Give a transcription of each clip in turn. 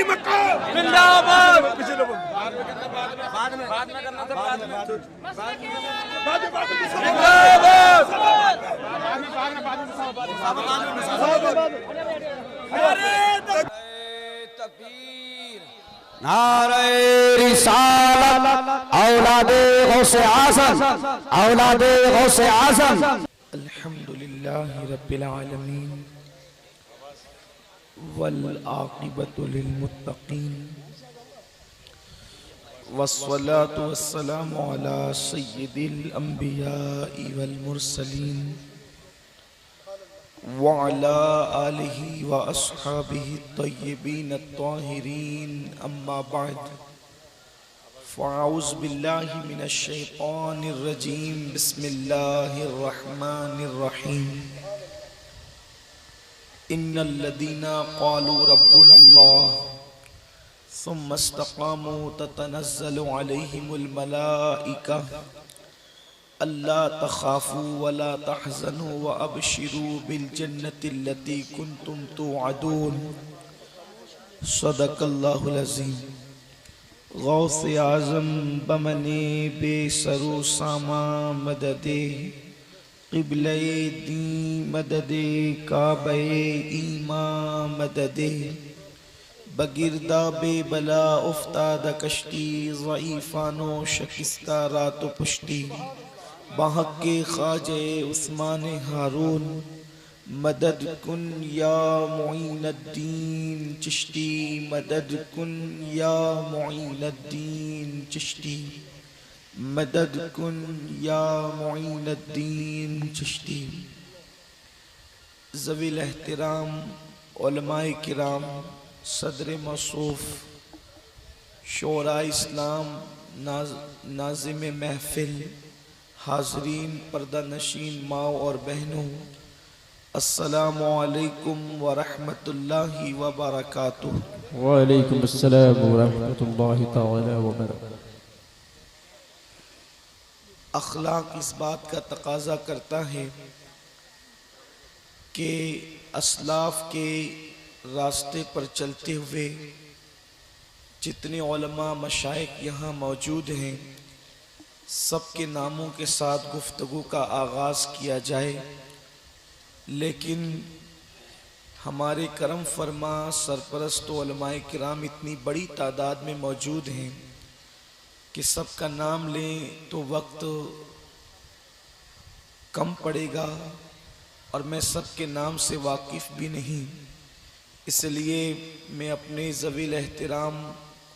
अली मकाम जिंदाबाद। पीछे लोगों बाद में करना था, बाद में नारे रिसालत औलादे गौसे आज़म, औलादे गौसे आज़म। अल्हम्दुलिल्लाहि रब्बिल आलमीन वल आक़िबतु लिल मुत्तक़ीन वस्सलातु वस्सलामु अला सय्यिदिल अंबियाइ वल मुरसलीन व अला आलिहि व अस्हाबिहि तय्यिबीन अत्ताहिरीन अम्मा बाद फ़अऊज़ु बिल्लाहि मिनश शैतानिर रजीम बिस्मिल्लाहिर रहमानिर रहीम इन्नल लदीना क़ालू रब्बुनल्लाह सुम्मा इस्तक़ामू ततनज़्ज़लु अलैहिमुल मलाइका अल्ला तख़ाफ़ू वला तहज़नू व अबशिरू बिल जन्नतिल्लती कुन्तुम तुअदून। सदक़ल्लाहुल अज़ीम। गौसे आज़म बमने बेसरो सामा मददे क़िबले दी मददे काबे ईमा मददे बगिरदा बेबला उफ्ताद कश्ती ज़ईफ़ानो शकिस्ता रात पुश्ती बाहक़े ख़ाजे उस्मान हारून मदद कुन या मुईनुद्दीन चिश्ती मदद कुन या मुईनुद्दीन चिश्ती मदद कुन या मुईनुद्दीन चिश्ती। ज़वील एहतराम उलमाए किराम, सदर मौसूफ, शोरा इस्लाम, नाज़िम महफिल, हाज़रीन, पर्दा नशीन माओ और बहनों, अस्सलामु अलैकुम व रहमतुल्लाहि व बरकातुहू। वालेकुम अस्सलाम व रहमतुल्लाहि तआला व बरकातुहू। अखलाक इस बात का तकाजा करता है कि असलाफ के रास्ते पर चलते हुए जितने उलमा मशाइख यहाँ मौजूद हैं, सबके नामों के साथ गुफ्तगू का आगाज़ किया जाए। लेकिन हमारे करम फरमा सरपरस्त उलमाए किराम इतनी बड़ी तादाद में मौजूद हैं कि सबका नाम लें तो वक्त कम पड़ेगा और मैं सबके नाम से वाकिफ़ भी नहीं। इसलिए मैं अपने ज़वील एहतराम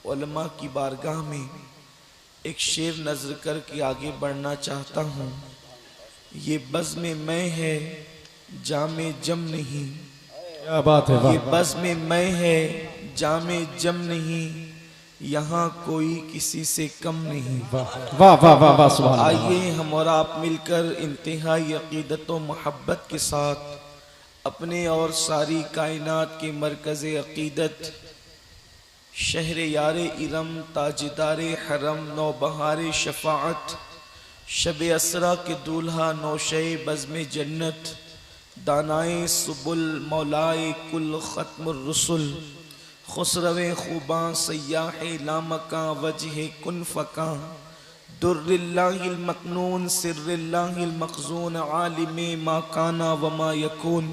उलमा की बारगाह में एक शेर नज़र करके आगे बढ़ना चाहता हूँ। ये बज़्म मैं है जामे जम नहीं, क्या बात है, ये बज़्म मैं है जामे जम नहीं, यहाँ कोई किसी से कम नहीं। वाह वाह वाह वाह, सुभान अल्लाह। आइए हम और आप मिलकर इंतहाई अक़ीदत व मोहब्बत के साथ अपने और सारी कायनात के मरकज़ अक़ीदत शहर यार इरम, ताजदार हरम, नौबहार शफ़ाअत, शब असरा के दूल्हा, नौशे बज़्म जन्नत, दानाए सुबुल, मौलाए कुल, ख़त्मुर रुसुल, खुसरवे खुबां, सय्याहे लामकां, वजहे कुन फ़कां, दुर्रिल्लाहिल मकनून, सिर्रिल्लाहिल मखज़ून, आलिमे मा काना व मा यकून,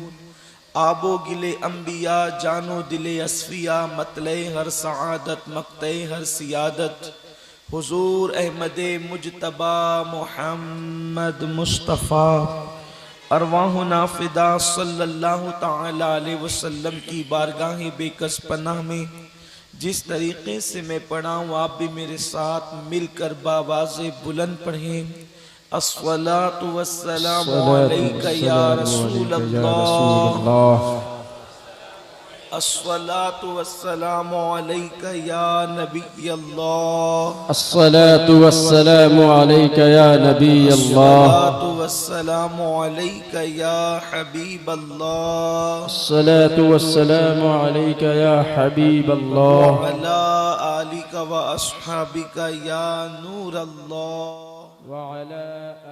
आबो गिले अंबिया, जानो दिले असफिया, मतले हर सआदत, मक्ते हर सियादत, हुजूर अहमदे मुजतबा मुहम्मद मुस्तफ़ा अरवाह नाफिदा सल्लल्लाहु ताला अलैहि वसल्लम की बारगाह बेकस पनाह में जिस तरीके से मैं पढ़ा हूँ, आप भी मेरे साथ मिलकर बावाज़े बुलंद पढ़ें। अस्सलातु वस्सलामु अलैका या रसूल अल्लाह, अस्सलातु वस्सलामु अलैका या नबी अल्लाह, अस्सलातु वस्सलामु अलैका या नबी अल्लाह, अस्सलातु वस्सलामु अलैका या हबीब अल्लाह, अस्सलातु वस्सलामु अलैका या हबीब अल्लाह, व अला आलिका व अस्हाबिका या नूर अल्लाह, व अला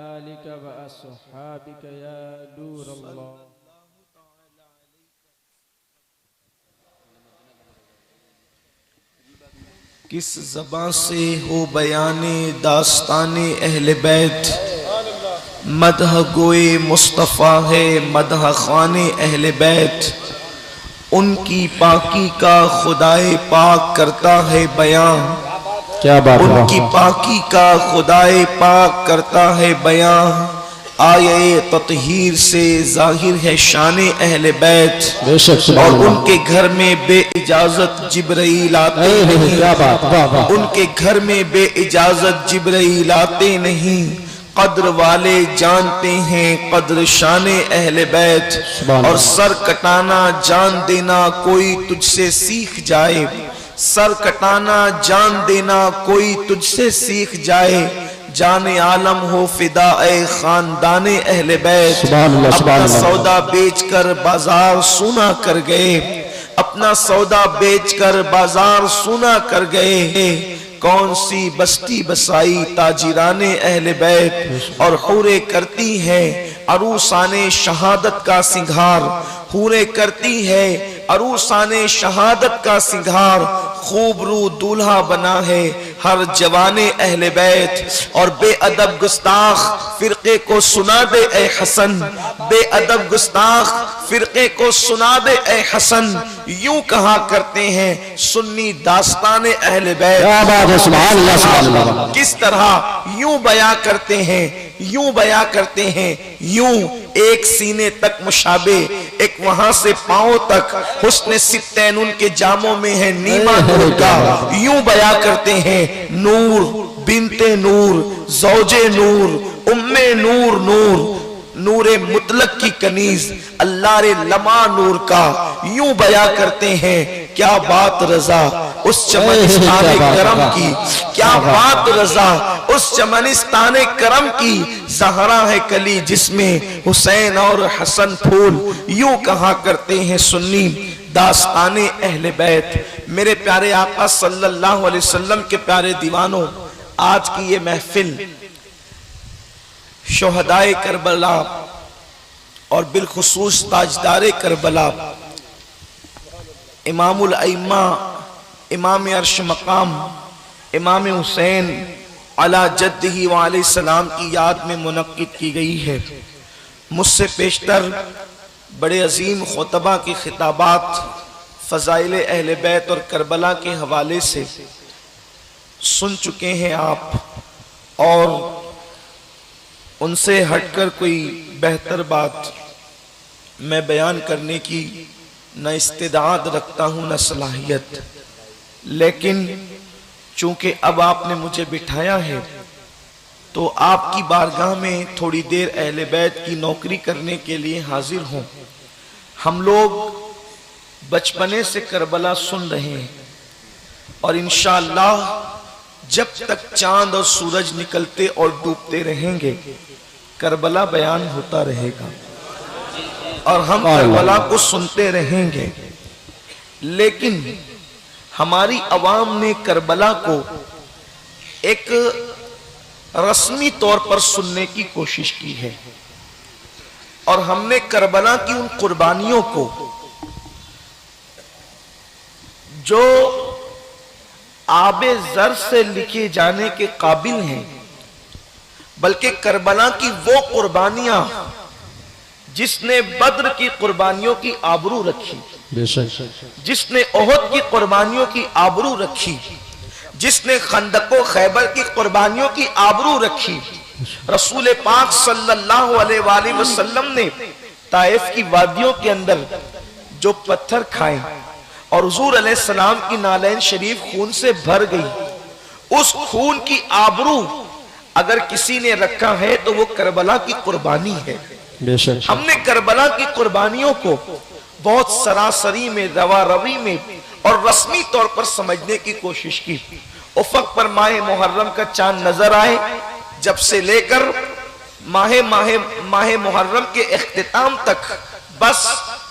आलिका व अस्हाबिका या नूर अल्लाह। किस ज़बान से हो बयाने दास्ताने अहले बैत, मदह गोए मुस्तफ़ा है मदह खाने अहले बैत। उनकी पाकी का खुदाए पाक करता है बयां, क्या बात है। उनकी पाकी का खुदाए पाक करता है बयां। आये ततहीर से जाहिर है शाने अहले बैत, बेशक और उनके घर में बे इजाजत जिब्राइल आते नहीं। क्या बात, वाह वाह। उनके घर में बे इजाजत जिब्राइल आते नहीं। कद्र वाले जानते हैं कद्र शाने अहले बैत, और सर कटाना जान देना कोई तुझसे सीख जाए। सर कटाना जान देना कोई तुझसे सीख जाए। जाने आलम हो फिदा ए खानदाने अहले बैत। अपना सौदा बेचकर बाजार सूना कर गए, अपना सौदा बेचकर बाजार सूना कर गए। कौन सी बस्ती बसाई ताजिराने अहले बैत, और हूरे करती है अरूसाने शहादत का सिंगार। हूरे करती है अरूसाने शहादत का सिंगार। खूब रू दूल्हा बना है हर जवाने अहले बैत, और बेअदब गुस्ताख फिरके को सुना दे ए हसन। बेअदब गुस्ताख फिरके को सुना दे ए हसन। यूं कहा करते हैं सुन्नी दास्ताने अहले बैत। किस तरह यूं बयां करते हैं, यूं बयां करते हैं। यूं एक सीने तक मुशाबे, एक वहां से पांव तक हुस्न सित्तैन उनके जामों में है नीमा नूर का। यूं बयां करते हैं नूर बिनते नूर ज़ौजे नूर उम्मे नूर नूर नूरे मुतलक की कनीज अल्लाह रे लमा नूर का। यूं बयां करते हैं क्या बात रजा उस चमनिस्ताने करम की, क्या बात रजा उस चमनिस्ताने करम की। ज़हरा है कली जिसमें हुसैन और हसन फूल। यूं कहा करते हैं सुन्नी दास्ताने अहले बैत। मेरे प्यारे आका सल्लल्लाहु अलैहि वसल्लम के प्यारे दीवानों, आज की ये महफिल शोहदाए करबला और बिलखुसूस ताजदारे करबला इमामुल अइम्मा इमाम अर्श मकाम इमाम हुसैन अला जद्दिही व अलैहि सलाम की याद में मुनक्किद की गई है। मुझसे पेशतर बड़े अजीम खुतबा की खिताबात फ़ज़ाइल अहले बैत और करबला के हवाले से सुन चुके हैं आप, और उनसे हटकर कोई बेहतर बात मैं बयान करने की न इस्तेदाद रखता हूँ न सलाहियत। लेकिन चूंकि अब आपने मुझे बिठाया है तो आपकी बारगाह में थोड़ी देर अहले बैत की नौकरी करने के लिए हाजिर हूँ। हम लोग बचपने से करबला सुन रहे हैं, और इंशाअल्लाह जब तक चांद और सूरज निकलते और डूबते रहेंगे करबला बयान होता रहेगा, और हम करबला को सुनते रहेंगे। लेकिन हमारी अवाम ने करबला को एक रस्मी तौर पर सुनने की कोशिश की है, और हमने करबला की उन कुर्बानियों को जो आबे ज़र से लिखे जाने के काबिल हैं, बल्कि करबला की वो कुर्बानियां जिसने बद्र की कुर्बानियों की आबरू रखी, जिसने ओहद की कुर्बानियों की आबरू रखी, जिसने खंदको खैबर की कुर्बानियों की आबरू रखी। रसूल पाक सल्लल्लाहु अलैहि वसल्लम ने ताइफ की वादियों के अंदर जो पत्थर खाए और हुजूर अलैहिस्सलाम की नालैन शरीफ खून से भर गई, उस खून की आबरू अगर किसी ने रखा है तो वो करबला की कुर्बानी है। हमने करबला की कुर्बानियों को बहुत सरासरी में, रवा रवी में और रस्मी तौर पर समझने की कोशिश की। उफक पर माह मुहर्रम का चांद नजर आए, जब से लेकर माह मुहर्रम के इख्तिताम तक बस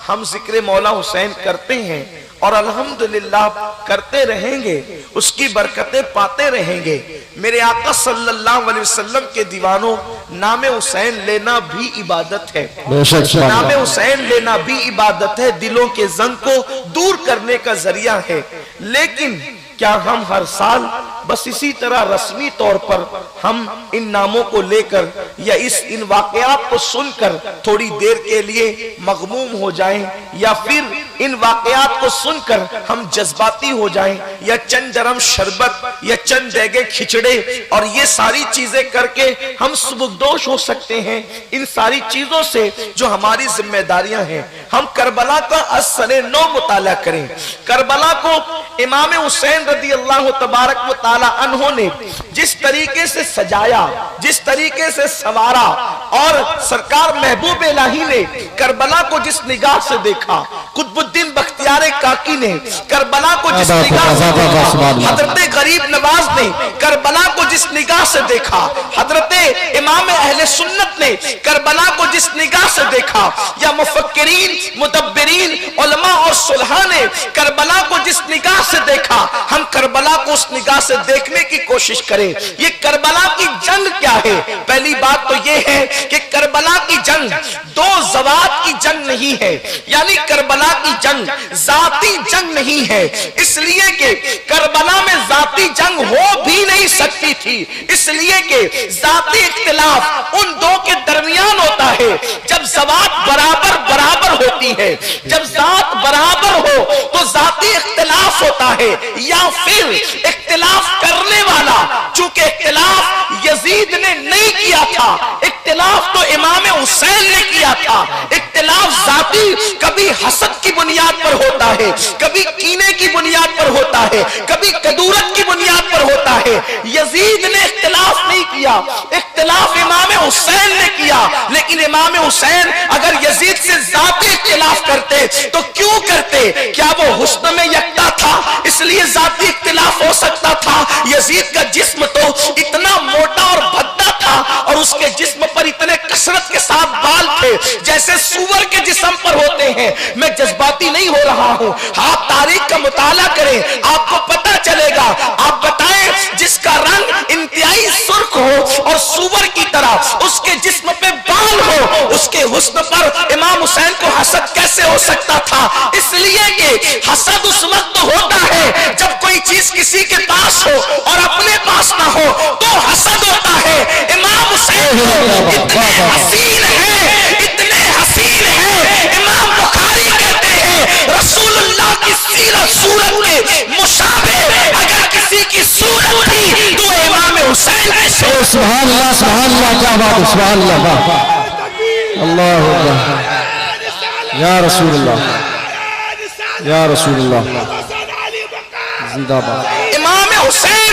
हम जिक्र मौला हुसैन करते हैं, और अल्हम्दुलिल्लाह करते रहेंगे, उसकी बरकतें पाते रहेंगे। मेरे आका सल्लल्लाहु अलैहि वसल्लम के दीवानों, नाम हुसैन लेना भी इबादत है। नाम हुसैन लेना भी इबादत है, दिलों के जंग को दूर करने का जरिया है। लेकिन क्या हम हर साल बस इसी तरह रस्मी तौर पर हम इन नामों को लेकर या इन वाकयात को सुनकर थोड़ी देर के लिए मगमूम हो जाएं, या फिर इन वाकयात को सुनकर हम जज्बाती हो जाएं, या चंद गरम शरबत या चंद देगे खिचड़े और ये सारी चीजें करके हम सुबुकदोश हो सकते हैं? इन सारी चीजों से जो हमारी जिम्मेदारियां हैं, हम करबला का असरे नौ मुताला करें। करबला को इमाम हुसैन रदी अल्लाह तबारक व तआला अन्हो ने जिस तरीके से सजाया, जिस तरीके से संवारा, और सरकार महबूब इलाही ने करबला को जिस निगाह से देखा, कुतुबुद्दीन बख्तियार काकी ने करबला को जिस निगाह से देखा, हजरत गरीब नवाज ने करबला को जिस निगाह से देखा, हजरत इमाम अहले सुन्नत ने करबला को जिस निगाह से देखा, या मुफक्किरीन, मुदब्बिरीन, उलमा और सुलहा ने करबला को जिस निगाह से देखा, हम करबला को उस निगाह से देखने की कोशिश करें। ये करबला की जंग क्या है? पहली बात तो ये है कि करबला की जंग दो ज़वात की जंग नहीं है, यानी करबला की जंग जाती जंग नहीं है, इसलिए कि करबला में जाती जंग हो भी नहीं सकती थी, इसलिए कि जाती इख्तिलाफ उन दो के दरमियान होता है जब ज़वात बराबर बराबर होती है। जब जात बराबर हो तो जाती इख्तिलाफ होता है, या फिर इख्तिलाफ करने वाला, चूंकि इख्तिलाफ यजीद ने नहीं किया था, इख्तिलाफ तो इमाम हुसैन ने किया था। इख्तिलाफ जाती कभी हसद की बुनियाद पर होता है, कभी कीने की बुनियाद पर होता है, कभी कदूरत की बुनियाद पर होता है। यजीद ने इख्तिलाफ नहीं किया, इख्तिलाफ इमाम हुसैन ने किया, लेकिन इमाम हुसैन अगर यजीद से जाती इख्तिलाफ करते तो क्यों करते? क्या वो हुस्न में यकता था इसलिए जाती इख्तिलाफ हो सकता था? यजीद का जिस्म तो इतना मोटा और भद्दा था और उसके जिस्म पर इतने कसरत के साथ बाल थे जैसे सूअर के जिस्म पर होते हैं। मैं जज्बाती नहीं हो रहा हूं, आप तारीख का मुताला करें, आपको पता चलेगा। आप बताएं, जिसका रंग इंतहाई सुर्ख हो और सूअर की तरह उसके जिस्म पे बाल हो, उसके हुस्न पर इमाम हुसैन को हसद कैसे हो सकता था? इसलिए कि हसद उस वक्त होता है जब कोई चीज किसी के पास हो और अपने पास ना हो तो हसद होता है। इमाम हुसैन इतने हसीन हैं, इतने हसीन हैं, इमाम बुखारी कहते हैं रसूलुल्लाह की सीरत सूरत के मुशाबे अगर किसी की सूरत थी तो इमाम हुसैन है। सुभान अल्लाह, सुभान अल्लाह, क्या बात है, सुभान अल्लाह, अल्लाहु अकबर, या रसूलुल्लाह, या रसूलुल्लाह, जिंदाबाद। इमाम हुसैन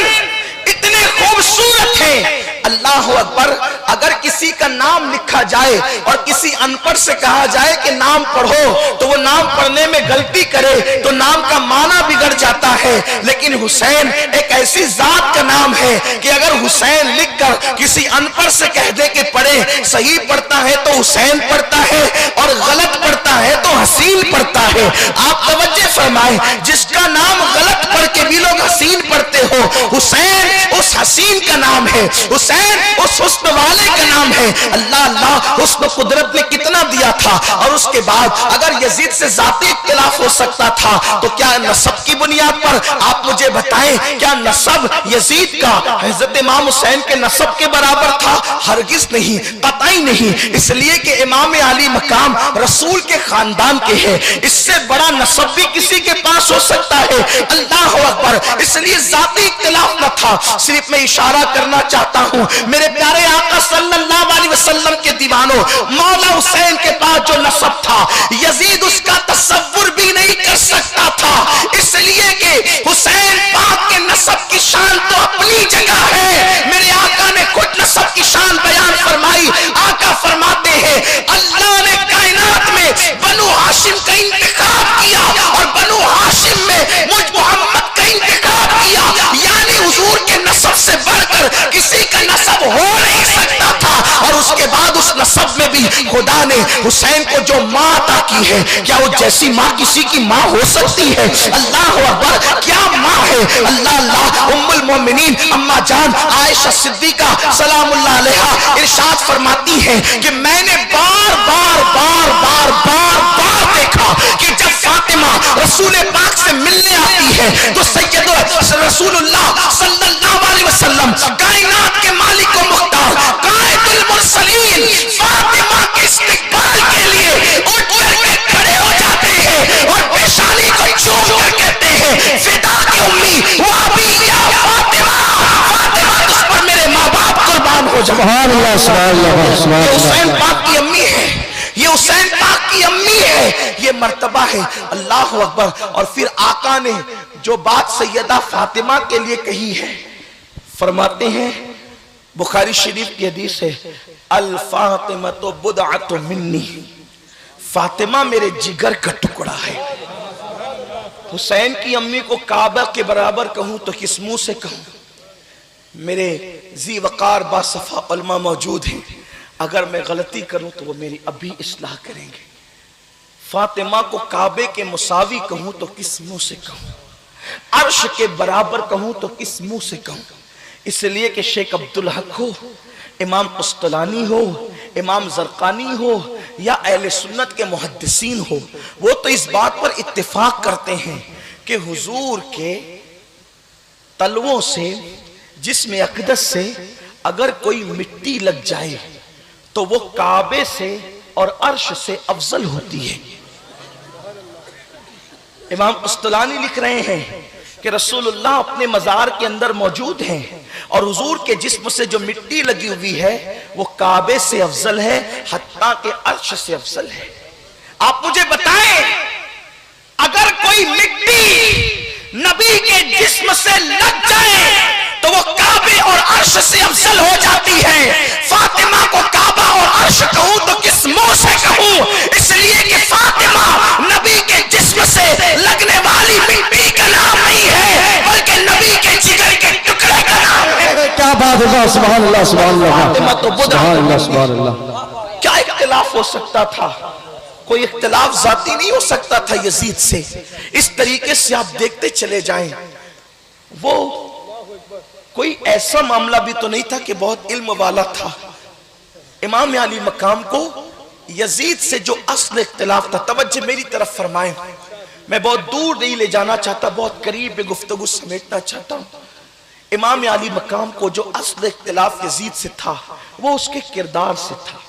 इतने खूबसूरत हैं, अल्लाह अकबर। अगर किसी का नाम लिखा जाए और किसी अनपढ़ से कहा जाए कि नाम पढ़ो तो वो नाम पढ़ने में गलती करे तो नाम का माना बिगड़ जाता है, लेकिन हुसैन एक ऐसी जात का नाम है कि अगर हुसैन लिखकर किसी अनपढ़ से कह दे कि पढ़े, सही पढ़ता है तो हुसैन पढ़ता है और गलत पढ़ता है तो हसीन पढ़ता है। आप तवज्जो फरमाएं, जिसका नाम गलत पढ़ के भी लोग हसीन पढ़ते हो, हुसैन उस हसीन का नाम है, हुसैन उस हुस्न वाले का नाम है। अल्लाह अल्लाह, हुस्न कुदरत ने कितना दिया था। और उसके बाद अगर यजीद से जाती इख्तिलाफ हो सकता था तो क्या नसब की बुनियाद पर? आप मुझे बताएं, क्या नसब यजीद का हजरत इमाम हुसैन के नसब के बराबर था? हरगिज नहीं, कतई नहीं, इसलिए कि इमाम आली मकाम रसूल के खानदान के हैं, इससे बड़ा नसब भी किसी के पास हो सकता है। अल्लाह अकबर। इसलिए जाती इख्तिलाफ न था। सिर्फ मैं इशारा करना चाहता हूं, मेरे प्यारे आका सल्लल्लाहु अलैहि वसल्लम के दीवानों, मौला हुसैन के पास जो नसब था यजीद उसका तसव्वुर भी नहीं कर सकता था, इसलिए कि हुसैन पाक के नसब की शान तो अपनी जगह है। मेरे आका ने खुद नसब की शान बयान फरमाई। आका फरमाते हैं, अल्लाह ने कायनात में बनु हाशिम का इंतखाब किया और बनु हाशिम में मुझ मोहम्मद का इंतखाब किया, यानी हुजूर के नसब से बढ़कर किसी का नसब हो नहीं सकता था। और उसके बाद उस नसब में भी खुदा ने हुसैन को जो माँ अता की है, क्या वो जैसी माँ किसी की माँ हो सकती है? अल्लाह अकबर, क्या माँ है। अल्लाह अल्लाह। उम्मुल मोमिनीन अम्मा जान आयशा सिद्दीका सलामुल्लाह अलैहा इरशाद फरमाती है कि मैंने बार बार बार बार बार बार देखा कि जब फातिमा रसूल पाक से मिलने आती है तो सैयदुल रसूलुल्लाह सल्लल्लाहु अलैहि वसल्लम कायनात के मालिक व मुख्तार कायदुल मुरसलीन फातिमा के इस्तिकबाल के लिए उठ करके खड़े हो जाते हैं और पेशानी को चूम कर कहते हैं फिदा की उम्मी व अबी या फातिमा, फातिमा तुझ पर मेरे माँ बाप कुर्बान हो जाए। सुभान अल्लाह, सुभान अल्लाह, सुभान ये अल्लाह। हुसैन पाक की अम्मी है, ये हुसैन पाक की अम्मी है, ये मर्तबा है। अल्लाह अकबर। और फिर आका ने जो बात सैयदा फातिमा के लिए कही है, फरमाते हैं बुखारी शरीफ की हदीस है, अल फातिमा तो बुदअतु मिन्नी, फातिमा मेरे जिगर का टुकड़ा है। हुसैन की अम्मी को काबा के बराबर कहूं तो किस मुंह से कहूं? मेरे जी वकार बासफा उलमा मौजूद हैं, अगर मैं गलती करूं तो वो मेरी अभी इस्लाह करेंगे। फातिमा को काबे के मुसावी कहूं तो किस मुंह से कहूं? अर्श के बराबर कहूं तो किस मुंह से कहूं? इसलिए कि शेख अब्दुल हक हो, इमाम कुस्तलानी हो, इमाम जरकानी हो या अहले सुन्नत के मुहद्दिसीन हो, वो तो इस बात पर इत्तेफाक करते हैं कि हुजूर के तलवों से, जिस्म अक़दस से अगर कोई मिट्टी लग जाए तो वो काबे से और अर्श से अफजल होती है। इमाम कुस्तलानी लिख रहे हैं कि रसूलुल्लाह अपने मज़ार के अंदर मौजूद हैं और हुजूर के जिस्म से जो मिट्टी लगी हुई है वो काबे से अफजल है, हत्ता के अर्श से अफजल है। आप मुझे बताएं, अगर कोई मिट्टी नबी के जिस्म से लग जाए तो वो काबे और अर्श से अफजल हो जाती है। फातिमा को काबा और अर्श कहूं तो किस मुंह से कहूं? इसलिए कि फातिमा नबी के जिस्म से लगने वाली मिट्टी का नाम नहीं है, बल्कि नबी के जिगर के टुकड़े का नाम है। क्या बात है, सुभान अल्लाह, सुभान अल्लाह, फातिमा तो सुभान अल्लाह, सुभान अल्लाह। क्या इख्तिलाफ हो सकता था? कोई इख्तिलाफ जाती नहीं हो सकता था यजीद से। इस तरीके से आप देखते चले जाएं, वो कोई ऐसा मामला भी तो नहीं था कि बहुत इल्म वाला था। इमाम अली मकाम को यजीद से जो असल इख्तिलाफ था, तवज्जो मेरी तरफ फरमाएं, मैं बहुत दूर नहीं ले जाना चाहता, बहुत करीब में गुफ्तगू समेटना चाहता हूं। इमाम अली मकाम को जो असल इख्तिलाफ यजीद से था वो उसके किरदार से था।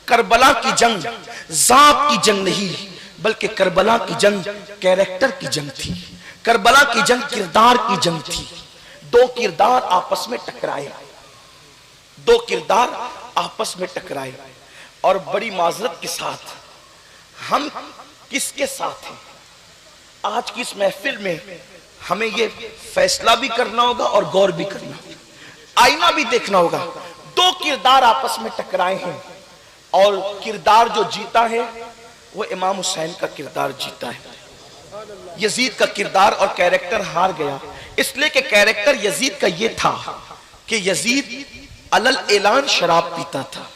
करबला की जंग जात की जंग नहीं, बल्कि करबला की जंग कैरेक्टर की जंग थी। करबला की जंग किरदार की जंग थी। दो किरदार आपस में टकराए, दो किरदार आपस में टकराए। और बड़ी माजरत के साथ, हम किसके साथ हैं? आज की इस महफिल में हमें ये फैसला भी करना होगा और गौर भी करना होगा, आईना भी देखना होगा। दो किरदार आपस में टकराए हैं और किरदार जो जीता है वो इमाम हुसैन का किरदार जीता है। यजीद का किरदार और कैरेक्टर हार गया, इसलिए कि कैरेक्टर यजीद का ये था कि यजीद अलल ऐलान शराब पीता था,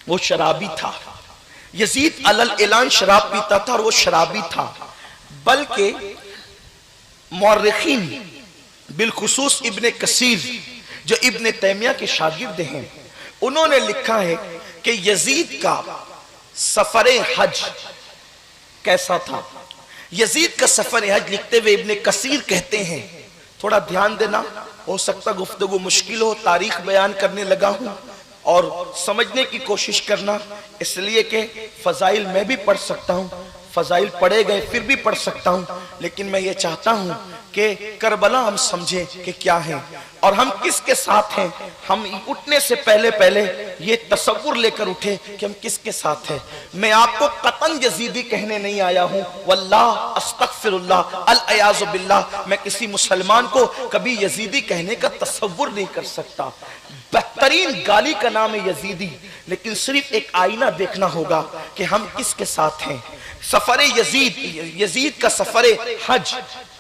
वो शराबी था। यजीद अलल ऐलान शराब पीता था और वो शराबी था। बल्कि मुअर्रिखीन बिलखुसूस इब्ने कसीर जो इब्ने तैमिया के शागिर्द हैं, उन्होंने लिखा है कि यजीद का सफरे हज कैसा था। यजीद का सफर हज लिखते हुए इब्ने कसीर कहते हैं, थोड़ा ध्यान देना, हो सकता गुफ्तगू मुश्किल हो, तारीख बयान करने लगा हूं और समझने की कोशिश करना, इसलिए कि फजाइल मैं भी पढ़ सकता हूं, फजाइल पढ़े गए फिर भी पढ़ सकता हूं, लेकिन मैं ये चाहता हूं कि करबला हम समझें कि क्या है और हम किसके साथ हैं। हम उठने से पहले पहले ये तसव्वुर लेकर उठे कि हम किसके साथ हैं। मैं आपको कतन यजीदी कहने नहीं आया हूं, वल्लाह अस्तगफिरुल्लाह अल अयाज़ु बिल्लाह, मैं किसी मुसलमान को कभी यजीदी कहने का तसव्वुर नहीं कर सकता। बेहतरीन गाली का नाम है यजीदी, लेकिन सिर्फ एक आईना देखना होगा कि हम किसके साथ हैं। सफर यजीद, यजीद का सफर हज,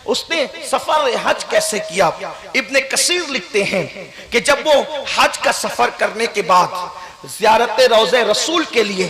उसने सफर हज कैसे किया? इब्ने कसीर लिखते हैं कि जब वो हज का सफर करने के बाद ज़ियारत रोज़े रसूल के लिए,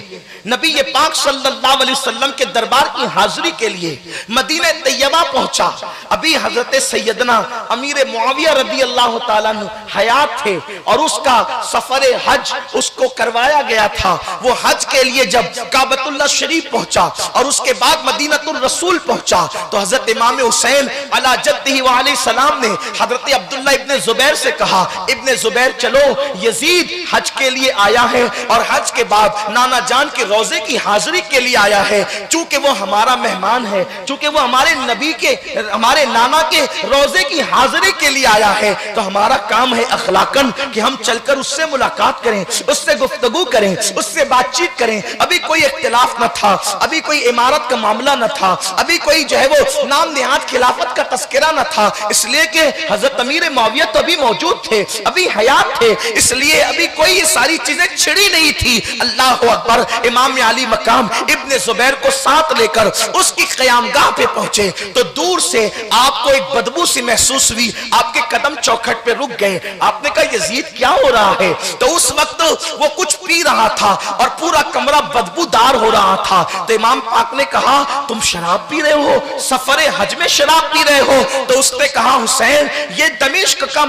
नबी पाक सल्लल्लाहु अलैहि वसल्लम के दरबार की हाजिरी के लिए मदीने तैयबा पहुंचा। अभी हजरत सैयदना अमीर मुआविया रदी अल्लाह ताला अन्हु हयात थे और उसका सफर हज उसको करवाया गया था। वो हज के लिए जब काबतुल्लाह शरीफ पहुंचा और उसके बाद मदीनतुर रसूल पहुंचा तो हजरत इमाम हुसैन अला जद्दिही व अलैहि सलाम ने हजरत अब्दुल्लाह इब्ने जुबैर से कहा, इब्ने जुबैर चलो, यजीद हज के लिए आया है और हज के बाद नाना जान के रोजे की हाजिरी के लिए आया है। चूंकि वो हमारा मेहमान है, चूंकि वो हमारे नबी के, हमारे नाना के रोजे की हाजिरी के लिए आया है, तो हमारा काम है अखलाकन कि हम चलकर उससे मुलाकात करें, उससे गुफ्तगू करें, उससे बातचीत करें। अभी कोई इख्तिलाफ न था, अभी कोई इमारत का मामला न था, अभी कोई जो है वो नाम निहाद खिलाफत का तस्करा न था, इसलिए कि हजरत अमीर मुआविया तो अभी मौजूद थे, अभी हयात थे, इसलिए अभी कोई ये सारी चीजें छिड़ी नहीं थी। अल्लाह अकबर। इमाम अली मकाम इब्ने जुबैर को साथ लेकर उसकी क़यामगाह पे पहुंचे तो दूर से आपको एक बदबू सी महसूस हुई, आपके कदम चौखट पे रुक गए। आपने कहा यजीद क्या हो रहा है? तो उस वक्त वो कुछ पी रहा था और पूरा कमरा बदबूदार हो रहा था। तो इमाम पाक ने कहा तुम शराब पी रहे हो, सफरे हज में शराब पी रहे हो? तो उसने कहा हुसैन ये दमिश्क का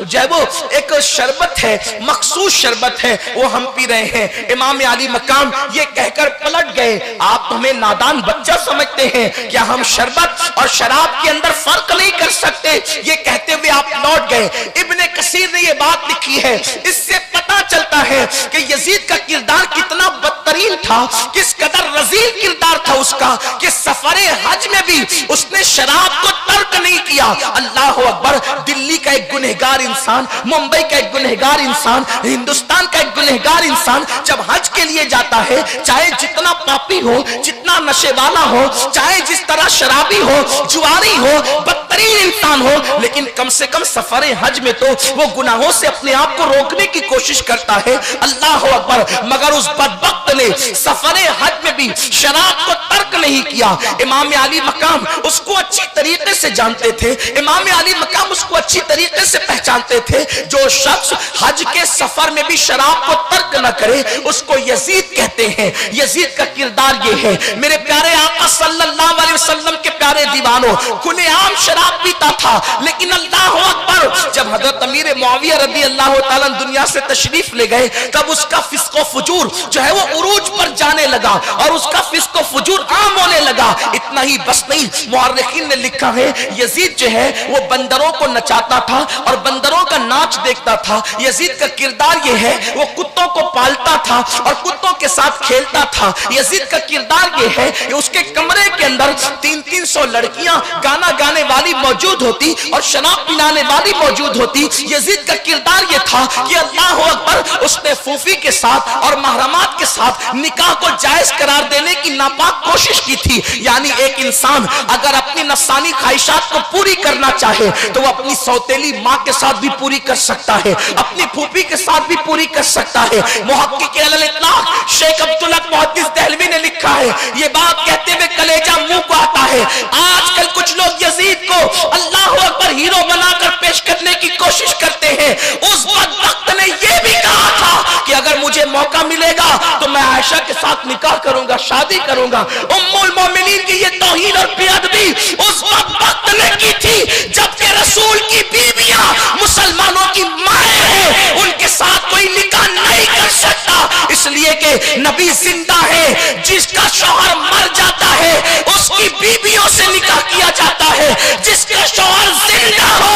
जो वो एक शरबत है, मखसूस शरबत है, वो हम पी रहे हैं। इमाम अली मकाम ये कहकर पलट गए, आप हमें नादान बच्चा समझते हैं क्या? हम शरबत और शराब के अंदर फर्क नहीं कर सकते? ये कहते हुए आप लौट गए। इब्ने कसीर ने ये बात लिखी है, इससे पता चलता है कि यजीद का किरदार कितना बदतरीन था, किस कदर रजील किरदार था उसका, कि सफरे हज में भी उसने शराब को तर्क नहीं किया। अल्लाह अकबर। दिल्ली का एक गुनहगार इंसान, मुंबई का एक गुनहगार इंसान, हिंदुस्तान का एक गुनहगार इंसान जब हज के लिए जाता है, चाहे जितना पापी हो, जितना नशे वाला हो, चाहे जिस तरह शराबी हो, जुआरी हो, बदतरीन इंसान हो, लेकिन कम से कम सफरे हज में तो वो गुनाहों से अपने आप को रोकने की कोशिश करता है। अल्लाह अकबर। मगर उस बदबख्त ने सफरे हज में भी शराब को तर्क नहीं किया। इमाम अली मकाम उसको अच्छी तरीके से जानते थे, इमाम अली मकाम उसको अच्छी तरीके से पहचानते थे। जो शख्स हज के सफर में भी शराब को तर्क न करे उसको यजीद कहते हैं। यजीद का किरदार ये है। मेरे प्यारे आका सल्लल्लाहु अलैहि वसल्लम के प्यारे दीवानों, खुलेआम शराब पीता था, लेकिन अल्लाह अकबर जब हजरत अमीर मुआविया रदी अल्लाह ताला दुनिया से तशरीफ ले गए तब उसका फिस्को फुजूर जो है वो उरूज पर जाने लगा और उसका फिस्को फुजूर आम होने लगा। इतना ही बस नहीं, मुअर्रिखीन ने लिखा है यजीद जो है वो बंदरों को नचाता था और बंदरों का नाच देखता था। यजीद का किरदार ये है, वो कुत्तों को पालता था और कुत्तों के साथ खेलता था। यजीद का किरदार ये है कि उसके कमरे के अंदर 300-300 लड़कियां गाना गाने वाली मौजूद होती और शराब पिलाने वाली मौजूद होती। यजीद का किरदार ये था कि अल्लाह अकबर उसने फूफी के साथ और महरमात के साथ निकाह को जायज करार देने की नापाक कोशिश की थी। यानी एक इंसान अगर अपनी नफसानी ख्वाहिशात को पूरी करना चाहे तो वो अपनी सौतेली माँ के साथ भी पूरी कर सकता है, अपनी फूफी के साथ भी पूरी कर सकता है। मुहक्किक अल इत्लाक शेख अब्दुल हक मुहद्दिस देहलवी ने लिखा है, ये बात कहते हुए कलेजा मुंह को आता है। आजकल कुछ लोग यजीद को अल्लाह अकबर हीरो बनाकर पेश करने की कोशिश करते हैं। उस वक्त ने यह भी कहा था कि अगर मुझे मौका मिलेगा तो मैं आयशा के साथ निकाह करूंगा, शादी करूंगा। उम्मुल मोमिनीन की ये तौहीन और बेअदबी उस वक्त ने की थी जबकि रसूल की बीवियां मुसलमानों की माएं हैं, उनके साथ कोई निकाह नहीं कर सकता, इसलिए कि नबी जिंदा है। जिसका शौहर मर जाता है उसकी बीवियों से निकाह किया जाता है, जिसका शौहर जिंदा हो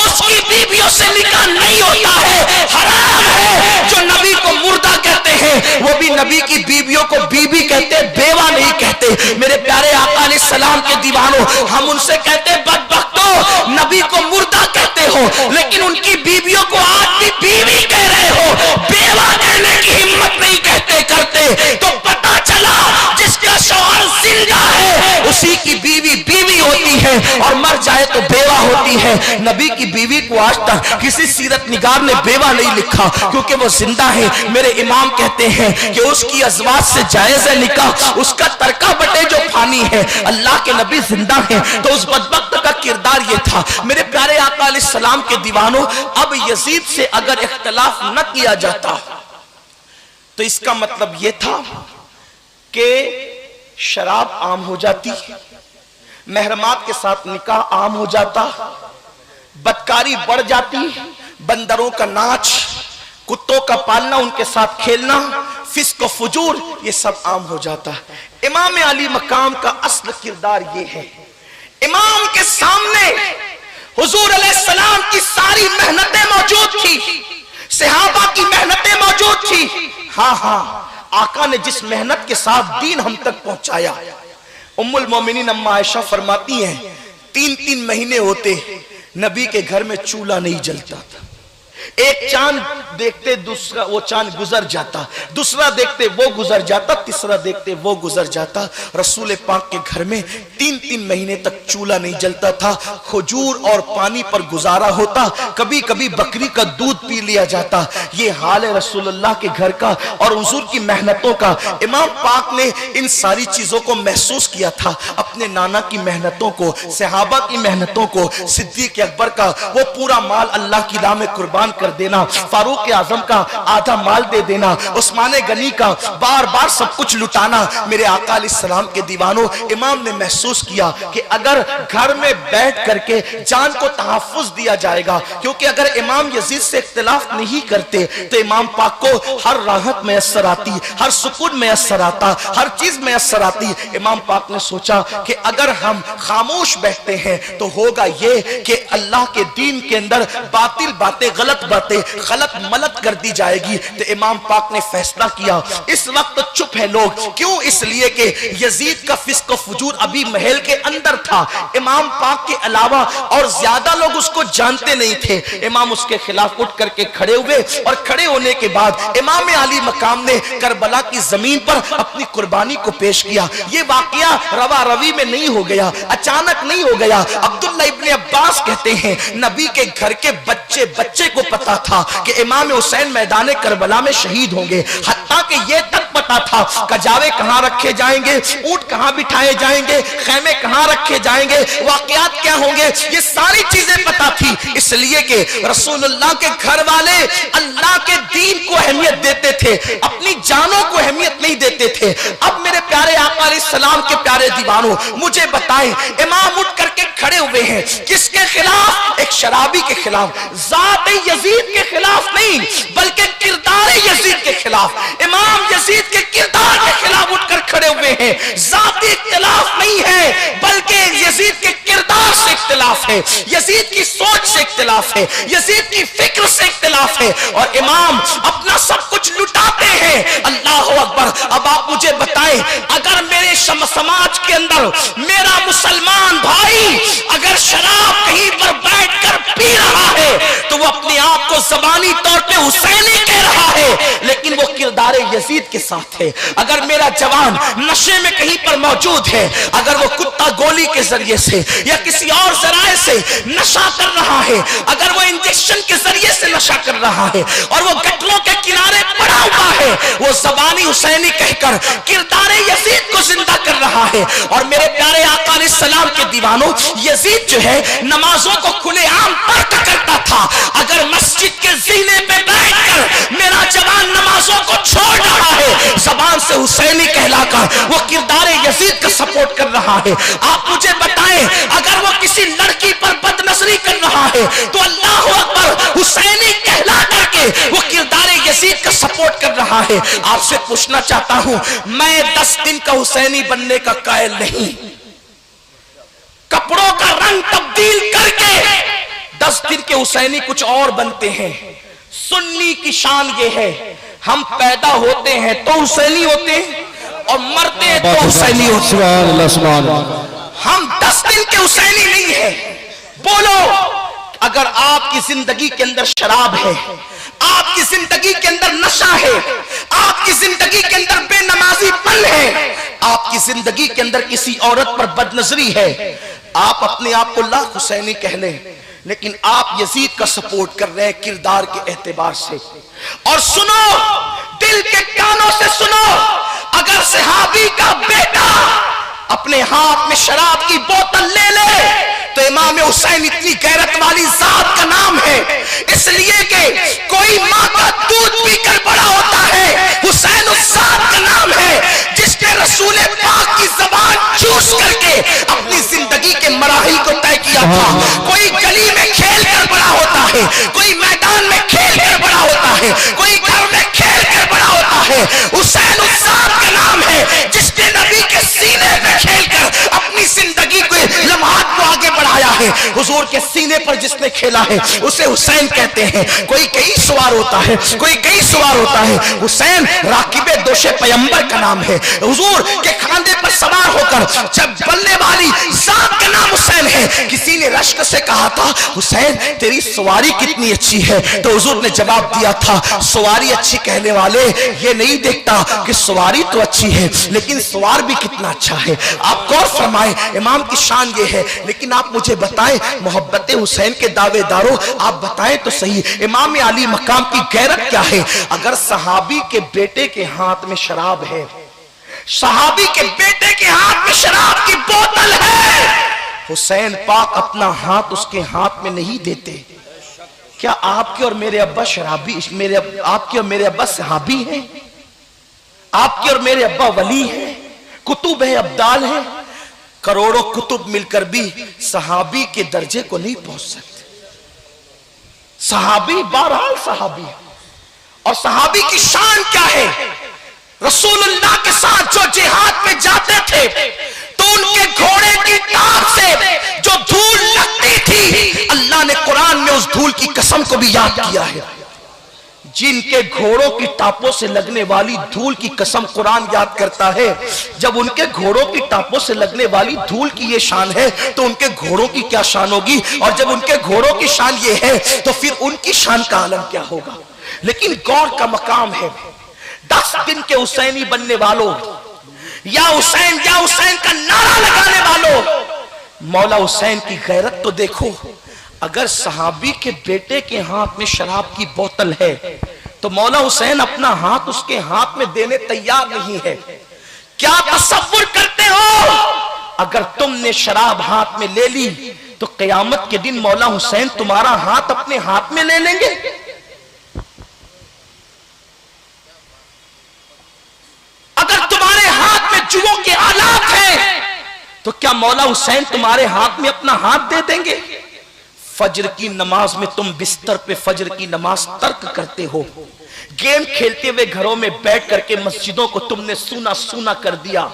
उसकी बीवियों से निकाह नहीं होता है। हराम है। जो नबी को मुर्दा कहते हैं वो भी नबी की बीवियों को बीबी कहते, बेवा नहीं कहते। मेरे प्यारे आका अलैहि सलाम के दीवानों, हम उनसे कहते बदबख्तों, नबी को मुर्दा कहते हो लेकिन उनकी बीवियों को आज भी बीवी कह रहे हो, बेवा कहने की हिम्मत नहीं कहते करते। तो पता चला जिसका शौहर जिंदा है उसी की बीवी बीवी होती है और मर जाए तो बेवा होती है। नबी की बीवी को आज तक किसी सीरत निगार ने बेवा नहीं लिखा क्योंकि वो जिंदा है। मेरे इमाम कहते हैं कि उसकी अज़वाज से जायज है निकाह, उसका तरका बटे जो फानी है। अल्लाह के नबी जिंदा है तो उस बदबख्त का किरदार ये था। मेरे प्यारे आका अलैहिस्सलाम के दीवानों, अब यजीद से अगर इख्तिलाफ न किया जाता तो इसका मतलब यह था कि शराब आम हो जाती, महरमात के साथ निकाह आम हो जाता, बदकारी बढ़ जाती, बंदरों का नाच, कुत्तों का पालना, उनके साथ खेलना, फिस्क व फुजूर, ये सब आम हो जाता। इमाम अली मकाम का असल किरदार ये है। इमाम के सामने हुजूर अलैहिस्सलाम की सारी मेहनतें मौजूद थी, सहाबा की मेहनतें मौजूद थी। हाँ हाँ, आका ने जिस मेहनत के साथ दीन हम तक पहुंचाया। उम्मुल मोमिनीन अम्मा आयशा फरमाती हैं 3-3 महीने होते नबी के घर में चूल्हा नहीं जलता था। एक चांद देखते दूसरा वो चांद गुजर जाता, दूसरा देखते वो गुजर जाता, तीसरा देखते वो गुजर जाता। रसूल पाक के घर में 3-3 महीने तक चूल्हा नहीं जलता था। खजूर और पानी पर गुजारा होता, कभी कभी बकरी का दूध पी लिया जाता। ये हाल है रसूलुल्लाह के घर का और हुजूर की मेहनतों का। इमाम पाक ने इन सारी चीजों को महसूस किया था, अपने नाना की मेहनतों को, सहाबा की मेहनतों को, सिद्दीक अकबर का वो पूरा माल अल्लाह की राह में कुर्बान कर देना, फारूक आजम का आधा माल दे देना, उस्मान गनी का बार बार सब कुछ लुटाना। मेरे आका अलैहिस्सलाम के दीवानों, इमाम ने महसूस किया कि अगर घर में बैठ करके जान को तहफ्फुज दिया जाएगा, क्योंकि अगर इमाम यजीद से इख्तिलाफ नहीं करते तो इमाम पाक को हर राहत मैसर आती, हर सुकून मैसर आता, हर चीज मैसर आती। इमाम पाक ने सोचा कि अगर हम खामोश बैठते हैं तो होगा ये कि अल्लाह के दीन के अंदर बातिल बातें, गलत बातें, गलत मलत कर दी जाएगी। तो इमाम पाक ने फैसला किया, इस वक्त चुप है लोग। क्यों? इसलिए कि यजीद का फिस्क व फुजूर अभी महल के अंदर था, इमाम पाक के अलावा और ज्यादा लोग उसको जानते नहीं थे। इमाम उसके खिलाफ उठ करके खड़े हुए और खड़े होने के बाद इमाम अली मकाम ने करबला की जमीन पर अपनी कुर्बानी को पेश किया। ये वाकया रवा रवी में नहीं हो गया, अचानक नहीं हो गया। अब्दुल्ला इब्ने अब्बास कहते हैं नबी के घर के बच्चे बच्चे को पता था कि इमाम हुसैन मैदान करबला में शहीद होंगे, हत्ता कि ये तक पता था कजावे कहां रखे जाएंगे, ऊंट कहां बिठाए जाएंगे, खेमे कहां रखे जाएंगे, वाकयात क्या होंगे, ये सारी चीजें पता थी। इसलिए कि रसूलुल्लाह के घर वाले अल्लाह के दीन को अहमियत देते थे, अपनी जानों को अहमियत नहीं देते थे। अब मेरे प्यारे आका अलैहिस्सलाम के प्यारे दीवानों, मुझे बताएं, इमाम उठ करके खड़े हुए हैं, किसके खिलाफ? एक शराबी के खिलाफ, जात यजीद के खिलाफ नहीं, बल्कि किरदार यजीद के खिलाफ। इमाम यजीद के किरदार के खिलाफ उठकर खड़े हुए हैं। जाती इख्तिलाफ नहीं है, बल्कि यजीद के किरदार से इख्तिलाफ है, यजीद की सोच से इख्तिलाफ है, यजीद की फिक्र से इख्तिलाफ है। और इमाम अपना सब कुछ लुटाते हैं। अल्लाह अकबर। अब आप मुझे बताएं, अगर मेरे समाज के अंदर मेरा मुसलमान भाई अगर शराब कहीं पर बैठकर पी रहा है तो वो अपने आप को ज़बानी तौर पे हुसैनी कह रहा है, लेकिन वो किरदार यजीद के साथ है। अगर मेरा जवान नशे में कहीं पर मौजूद है, अगर वो कुत्ता गोली के जरिए से या किसी और जराए से नशा कर रहा है, अगर वो इंजेक्शन के जरिए से नशा कर रहा है और वो गटरों के किनारे पड़ा हुआ है, वो ज़बानी हुसैनी कहकर किरदार यजीद को जिंदा कर रहा है। और मेरे प्यारे आका अलैहिस्सलाम के दीवानों, यजीद जो है नमाजों को खुलेआम तर्क करता था। अगर मस्जिद के ज़ीने पे बैठकर मेरा जवान नमाजों को छोड़ रहा है, ज़बान से हुसैनी कहलाकर वो किरदार यजीद का सपोर्ट कर रहा है। आप मुझे बताएं, अगर वो किसी लड़की पर बदनजरी कर रहा है तो अल्लाह अकबर हुसैनी कहला करके वो किरदार यजीद का सपोर्ट कर रहा है। आपसे पूछना चाहता हूं, मैं 10 दिन का हुसैनी बनने का कायल नहीं, कपड़ों का रंग तब्दील करके 10 दिन के हुसैनी कुछ और बनते हैं। सुन्नी की शान ये है, हम पैदा होते हैं तो हुसैनी होते हैं और मरते हैं तो हुसैनी होते हैं। हम 10 दिन के हुसैनी नहीं है। बोलो, अगर आपकी जिंदगी के अंदर शराब है, आपकी जिंदगी के अंदर नशा है, आपकी जिंदगी के अंदर बेनमाजीपन है, आपकी जिंदगी के अंदर किसी औरत पर बदनजरी है, आप अपने आप को लाख हुसैनी कह लें, लेकिन आप यजीद का सपोर्ट कर रहे हैं किरदार के एतबार से। और सुनो, दिल के कानों से सुनो, अगर सहाबी का बेटा अपने हाथ में शराब की बोतल ले ले तो इमाम हुसैन इतनी गैरत वाली जात का नाम है, इसलिए कि कोई माँ का दूध पीकर बड़ा होता है, हुसैन उस जात का नाम है जिसने रसूल पाक की ज़बान चूस करके अपनी जिंदगी के मराहिल को तय किया था। कोई गली में खेल कर बड़ा होता है, कोई मैदान में खेल कर बड़ा होता है, कोई घर में खेल कर बड़ा होता है। हुसैन उस जात का नाम है जिसने नबी के सीने पे खेलकर अपनी जिंदगी के लम्हात को आगे बढ़ाया है। हुजूर के सीने पर जिसने खेला है उसे हुसैन कहते हैं। कोई कई सवार होता है, कोई कई सवार होता है, हुसैन राकिबे दोशे पैगंबर का नाम है। हुजूर के खांधे पर सवार होकर जब बलने वाली जात का नाम हुसैन है। किसी ने रश्क से कहा था हुसैन तेरी सवारी कितनी अच्छी है, तो हुजूर ने जवाब दिया था सवारी अच्छी कहने वाले ये नहीं देखता कि सवारी तो अच्छी है लेकिन सवार भी कितना अच्छा है। आप गौर फरमाएं, इमाम की शान ये है। लेकिन आप मुझे बताएं मोहब्बत हुसैन के दावेदारों, आप बताएं तो सही इमाम अली मकाम की गैरत क्या है। अगर सहाबी के बेटे के हाथ में शराब है, सहाबी के बेटे के हाथ में शराब की बोतल है, हुसैन पाक अपना हाथ उसके हाथ में नहीं देते। क्या आपके और मेरे अब्बा शराबी, आपके और मेरे अब्बा सहाबी हैं? आपके और मेरे अब्बा वली हैं, कुतुब है, अब्दाल हैं। करोड़ों कुतुब मिलकर भी सहाबी के दर्जे को नहीं पहुंच सकते। सहाबी बहरहाल सहाबी, और सहाबी की शान क्या है? रसूलुल्लाह के साथ जो जिहाद में जाते थे तो उनके घोड़े की टाप से जो धूल लगती थी, अल्लाह ने कुरान में उस धूल की कसम को भी याद किया है। जिनके घोड़ों की टापों से लगने वाली धूल की कसम कुरान याद करता है। जब उनके घोड़ों की टापों से लगने वाली धूल की ये शान है तो उनके घोड़ों की क्या शान होगी, और जब उनके घोड़ों की शान ये है तो फिर उनकी शान का आलम क्या होगा। लेकिन गौर का मकाम है 10 दिन के हुसैनी बनने वालों, या हुसैन का नारा लगाने वालों, मौला हुसैन की गैरत तो देखो। अगर सहाबी के बेटे के हाथ में शराब की बोतल है तो मौला हुसैन अपना हाथ उसके हाथ में देने तैयार नहीं है। क्या तसव्वुर करते हो अगर तुमने शराब हाथ में ले ली तो क़यामत के दिन मौला हुसैन तुम्हारा हाथ अपने हाथ में ले लेंगे? अगर तुम्हारे हाथ में जुओं के आलात हैं तो क्या मौला हुसैन तुम्हारे हाथ में अपना हाथ दे देंगे? फजर की नमाज में तुम बिस्तर पे फजर की नमाज तर्क करते हो। गेम खेलते हुए घरों में बैठ करके मस्जिदों को तुमने सूना सूना कर दिया,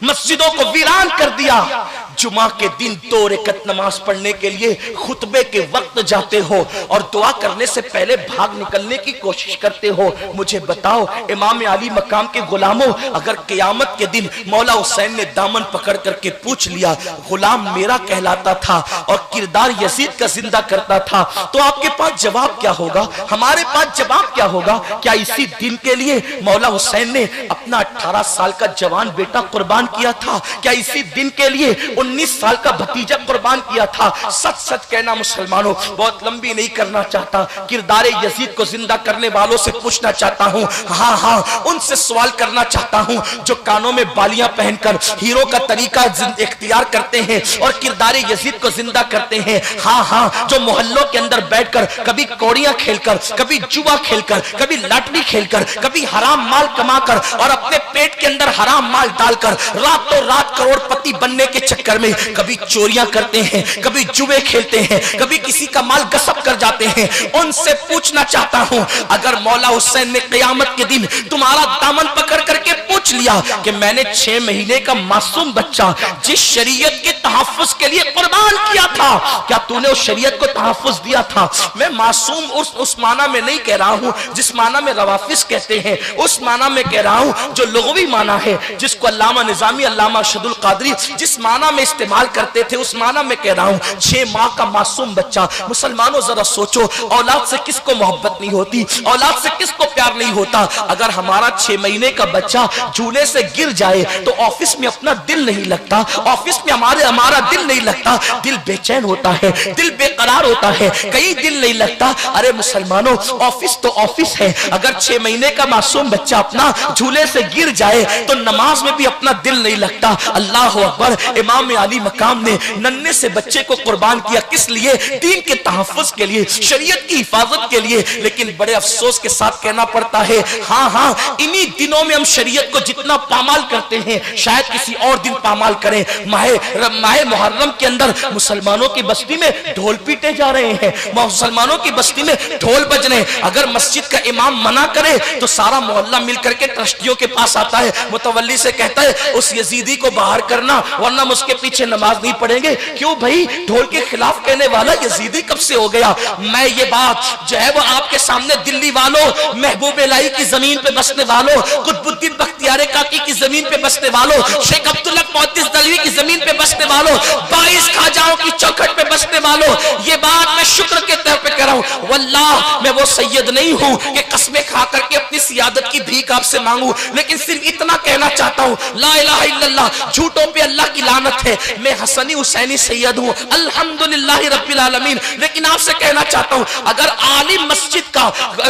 मस्जिदों को वीरान कर दिया। जुमा के दिन 2 रकअत नमाज पढ़ने के लिए खुतबे के वक्त जाते हो और दुआ करने से पहले भाग निकलने की कोशिश करते हो। मुझे बताओ इमाम अली मकाम के गुलामों, अगर क़यामत के दिन मौला हुसैन ने दामन पकड़ करके पूछ लिया गुलाम मेरा कहलाता था और किरदार यजीद का जिंदा करता था, तो आपके पास जवाब क्या होगा? हमारे पास जवाब क्या होगा? क्या इसी दिन के लिए मौला हुसैन ने अपना 18 साल का जवान बेटा कुर्बान किया था? क्या इसी दिन के लिए 19 साल का भतीजा कुर्बान किया था? सच सच कहना मुसलमानों, बहुत लंबी नहीं करना चाहता, किरदार यजीद को जिंदा करने वालों से पूछना चाहता हूं, हाँ उनसे सवाल करना चाहता हूं जो कानों में बालियां पहनकर हीरो का तरीका इख्तियार करते हैं और किरदार यजीद को जिंदा करते हैं। हाँ जो मोहल्लों के अंदर बैठकर कभी कौड़ियां खेलकर, कभी जुआ खेलकर, कभी लॉटरी खेलकर, कभी हराम माल कमाकर और अपने पेट के अंदर हराम माल डालकर रातों रात करोड़पति बनने के चक्कर में कभी चोरियां करते हैं, कभी जुए खेलते हैं, कभी किसी का माल गसब कर जाते हैं। उनसे पूछना चाहता हूं, अगर मौला हुसैन ने क़यामत के दिन तुम्हारा दामन पकड़ करके पूछ लिया कि मैंने 6 महीने का मासूम बच्चा जिस शरीयत के तहफ्फुज के लिए कुर्बान किया था, क्या तूने उस शरीयत को तहफ्फुज दिया था? मैं मासूम उस माना में नहीं कह रहा हूं जिस माना में रवाफिज कहते हैं, उस माना में कह रहा हूं जो लुग़वी माना है, जिसको अल्लामा निज़ामी, अल्लामा अरशदुल क़ादरी जिस माना में इस्तेमाल करते थे उस माना में कह रहा हूं। 6 माह का मासूम बच्चा। मुसलमानों जरा सोचो, औलाद से किसको मोहब्बत नहीं होती, औलाद से किसको प्यार नहीं होता? अगर हमारा 6 महीने का बच्चा झूले से गिर जाए तो ऑफिस में अपना दिल नहीं लगता, ऑफिस में हमारा दिल नहीं लगता, दिल बेचैन होता है, दिल बेकरार होता है, कहीं दिल नहीं लगता। अरे मुसलमानों, ऑफिस तो ऑफिस है, अगर 6 महीने का मासूम बच्चा अपना झूले से गिर जाए तो नमाज में भी अपना दिल नहीं लगता। अल्लाह अकबर। इमाम अली मकाम ने नन्हे से बच्चे को कुर्बान किया, किस लिए? दीन के तहफ्फुज़ के लिए, शरीयत की हिफाजत के लिए। लेकिन बड़े अफसोस के साथ कहना पड़ता है, हाँ, इन्हीं दिनों में हम शरीयत को जितना पामाल करते हैं शायद किसी और दिन पामाल करें। माहे मुहर्रम के अंदर मुसलमानों की बस्ती में ढोल पीटे जा रहे हैं, मुसलमानों की बस्ती में ढोल बज रहे हैं। अगर मस्जिद का इमाम मना करे तो सारा मोहल्ला मिलकर के ट्रस्टियों के पास आता है, मुतवल्ली से कहता है उस यजीदी को बाहर करना वरना हम उसके पीछे नमाज नहीं पढ़ेंगे। क्यों भाई? ढोल के खिलाफ कहने वाला यजीदी कब से हो गया? मैं ये बात जो है वो आपके सामने दिल्ली वालों, महबूब इलाही की जमीन पे बसने वालों, कुतुबुद्दीन बख्तियार काकी की जमीन पे बसने वालों, शेख अब्दुल्ला मुहद्दिस दलवी की जमीन पे बसने वालों, 22 खाजाओं की चौखट पे बसने वालों, ये बात मैं शुक्र के तौर पे कर रहा हूं। वल्लाह मैं वो सैयद नहीं हूं कि कस्में खा करके अपनी सियादत की भीख आपसे मांगू, लेकिन सिर्फ इतना कहना चाहता हूं, ला इलाहा इल्लल्लाह, झूठों पे अल्लाह की लानत है। मैं हसनी हुसैनी सैयद हूं, अल्हम्दुलिल्लाह रब्बिल आलमीन। लेकिन आपसे कहना चाहता हूं, अगर आलिम मस्जिद का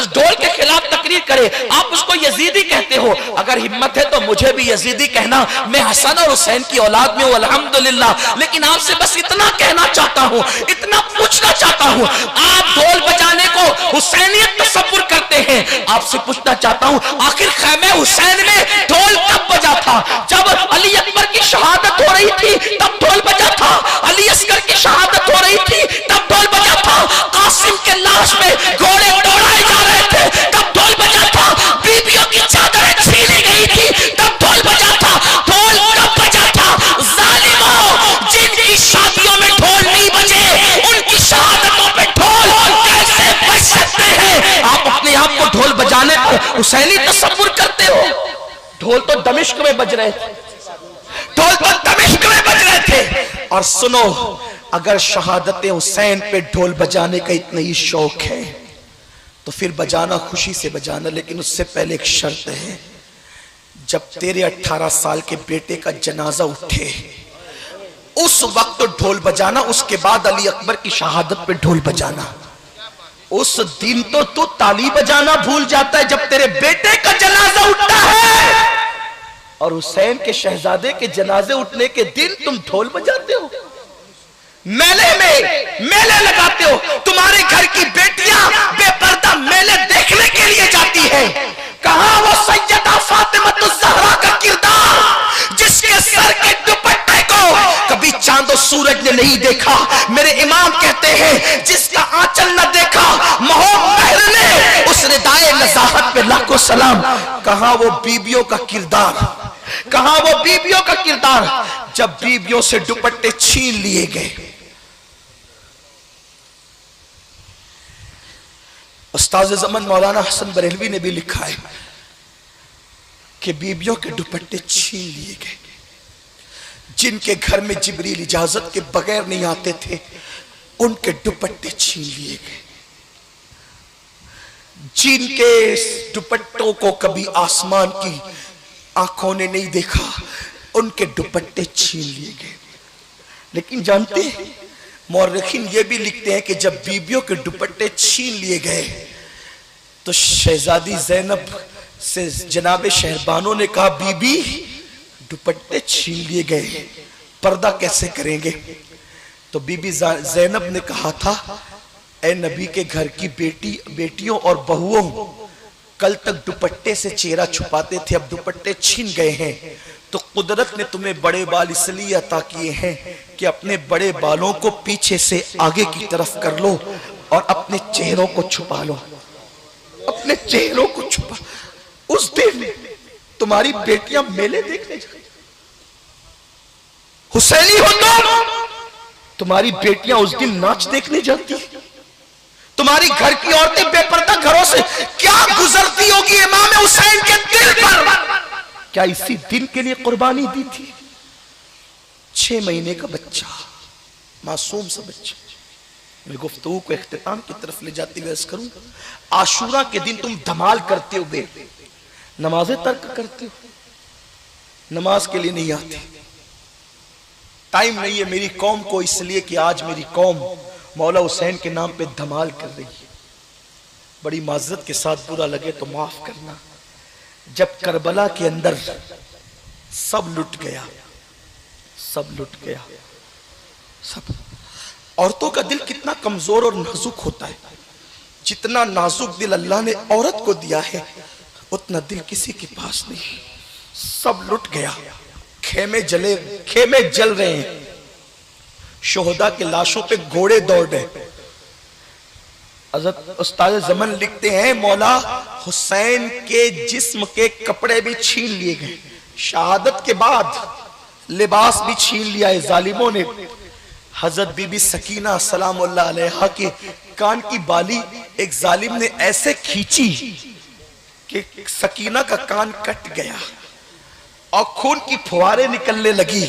ढोल के खिलाफ तकरीर करे, आप उसको यजीदी कहते हो, अगर हिम्मत है तो मुझे भी यजीदी कहना। मैं हसन और हुसैन की औलाद में हूं, अल्हम्दुलिल्लाह। लेकिन आपसे बस इतना कहना चाहता हूं, इतना पूछना चाहता हूं, आप ढोल बजाने को हुसैनियत तसव्वुर करते हैं, आपसे पूछना चाहता हूं, आखिर खैमे हुसैन में ढोल कब बजा था? जब अली अकबर की शहादत हो रही थी तब ढोल बजा था, अली असगर की शहादत हो रही थी तब ढोल बजा था, कासिम के लाश में घोड़े दौड़ाए जा रहे थे तब ढोल बजा था, बीबियों की चादरें छीनी गई थी तब ढोल बजा था। ढोल कब बजा था? जालिमों, जिनकी शादियों में ढोल नहीं बजे उनकी शहादतों पे ढोल कैसे बज सकते हैं? आप अपने आप को ढोल बजाने को हुसैनी तसव्वुर करते हो? ढोल तो दमिश्क में बज रहे थे, ढोल तो दमिश्क में बज रहे थे। और सुनो, अगर शहादत हुसैन पे ढोल बजाने का इतना ही शौक है तो फिर बजाना, खुशी से बजाना, लेकिन उससे पहले एक शर्त है, जब तेरे 18 साल के बेटे का जनाजा उठे उस वक्त ढोल बजाना, उसके बाद अली अकबर की शहादत पे ढोल बजाना। उस दिन तो तू ताली बजाना भूल जाता है जब तेरे बेटे का जनाजा उठता है, और हुसैन के शहजादे के जनाजे उठने के दिन तुम ढोल बजाते हो, मेले में मेले लगाते हो। तुम्हारे घर की बेटियां बेपर्दा मेले देखने के लिए जाती है। कहां वो सैयदा फातिमातुज़ ज़हरा का किरदार जिसके सर के दुपट्टे को कभी चांद और सूरज ने नहीं देखा? मेरे इमाम कहते हैं, जिसका आंचल न देखा महर ने, उस रिदाए नज़ाहत पे लाखों सलाम। कहां वो बीबियों का किरदार, कहां वो बीबियों का किरदार जब बीबियों से दुपट्टे छीन लिए गए? उस्ताद ज़मान मौलाना हसन बरेलवी ने भी लिखा है कि बीबियों के दुपट्टे छीन लिए गए। जिनके घर में जिब्रील इजाजत के बगैर नहीं आते थे उनके दुपट्टे छीन लिए गए। जिनके दुपट्टों को कभी आसमान की आंखों ने नहीं देखा उनके दुपट्टे छीन लिए गए। लेकिन जानते हैं, मौरखीन ये भी लिखते हैं कि जब बीबियों के दुपट्टे छीन लिए गए तो शहजादी ज़ैनब से जनाबे शहरबानों ने कहा, बीबी दुपट्टे छीन लिए गए, पर्दा कैसे करेंगे? तो बीबी ज़ैनब ने कहा था, ए नबी के घर की बेटियों और बहुओं, कल तक दुपट्टे से चेहरा छुपाते थे, अब दुपट्टे छीन गए हैं, तो कुदरत ने तुम्हें बड़े बाल इसलिए अता किए हैं कि अपने बड़े बालों को पीछे से आगे की तरफ कर लो और अपने चेहरों को छुपा लो, अपने चेहरों को छुपा। उस दिन तुम्हारी बेटियां मेले देखने जाती, हुसैनी हो तो तुम्हारी बेटियां उस दिन नाच देखने जाती, तुम्हारी घर की औरतें बेपर्दा घरों से क्या गुजरती होगी इमाम हुसैन के दिल पर? क्या इसी दिन के लिए कुर्बानी दी थी? 6 महीने का बच्चा, मासूम सा बच्चा। मैं गुफ्तगू को इख्तिताम की तरफ ले जाती हुए अर्ज करूं, आशूरा के दिन तुम धमाल करते हुए नमाजें तर्क करते हो, नमाज के लिए नहीं आते। टाइम नहीं है मेरी कौम को, इसलिए कि आज मेरी कौम मौला हुसैन के नाम पे धमाल कर रही है। बड़ी माजरत के साथ बुरा लगे तो माफ करना। जब करबला के अंदर सब लुट गया, सब लुट गया, सब। औरतों का दिल कितना कमजोर और नाजुक होता है। जितना नाजुक दिल अल्लाह ने औरत को दिया है उतना दिल किसी के पास नहीं। सब लुट गया, खेमे जले, खेमे जल रहे हैं, शोहदा के लाशों पे घोड़े दौड़ रहे। हज़रत उस्ताद ज़मन लिखते हैं मौला हुसैन के जिस्म के कपड़े भी छीन लिए गए, शहादत के बाद लिबास भी छीन लिया है जालिमों ने। हजरत बीबी सकीना सलामुल्लाह अलैहा के कान की बाली एक जालिम ने ऐसे खींची कि सकीना का कान कट गया और खून की फुहारें निकलने लगी।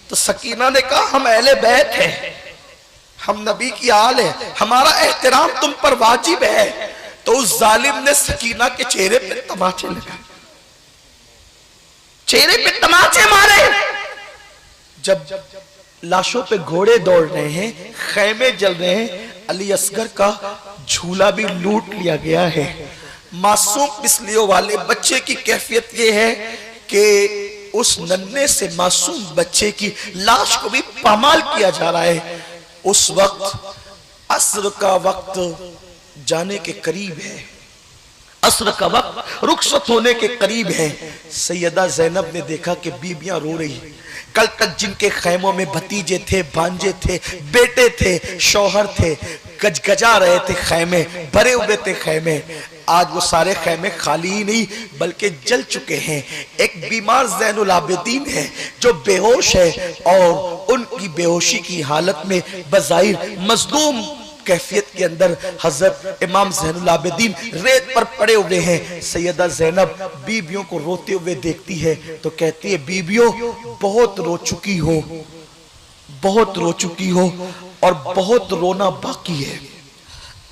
तो सकीना ने कहा हम अहले बैत हैं, हम नबी की आल है, हमारा एहतराम तुम पर वाजिब है। तो उस जालिम ने सकीना के चेहरे पे तमाचे लगाए, चेहरे पे तमाचे मारे। जब लाशों पे घोड़े दौड़ रहे हैं, खैमे जल रहे हैं, अली असगर का झूला भी लूट लिया गया है। मासूम पिसलियों वाले बच्चे की कैफियत यह है कि उस नन्हे से मासूम बच्चे की लाश को भी पामाल किया जा रहा है। उस वक्त असर का वक्त जाने के करीब है, असर का वक्त रुखसत होने के करीब है। सैयदा ज़ैनब ने देखा कि बीबियां रो रही। कल तक जिनके खैमों में भतीजे थे, भांजे थे, बेटे थे, शौहर थे, गजगजा रहे थे, खैमे भरे हुए थे खैमे, आज वो सारे खैमे खाली ही नहीं बल्कि जल चुके हैं। एक बीमार ज़ैनुल आबिदीन है जो बेहोश है और उनकी बेहोशी की हालत में बज़ाहिर मज़लूम कैफियत के अंदर हजरत इमाम ज़ैनुल आबिदीन रेत पर पड़े हुए हैं। सैयदा ज़ैनब बीबियों को रोते हुए देखती है तो कहती है बीबियों बहुत रो चुकी हो, बहुत रो चुकी हो और बहुत रोना बाकी है,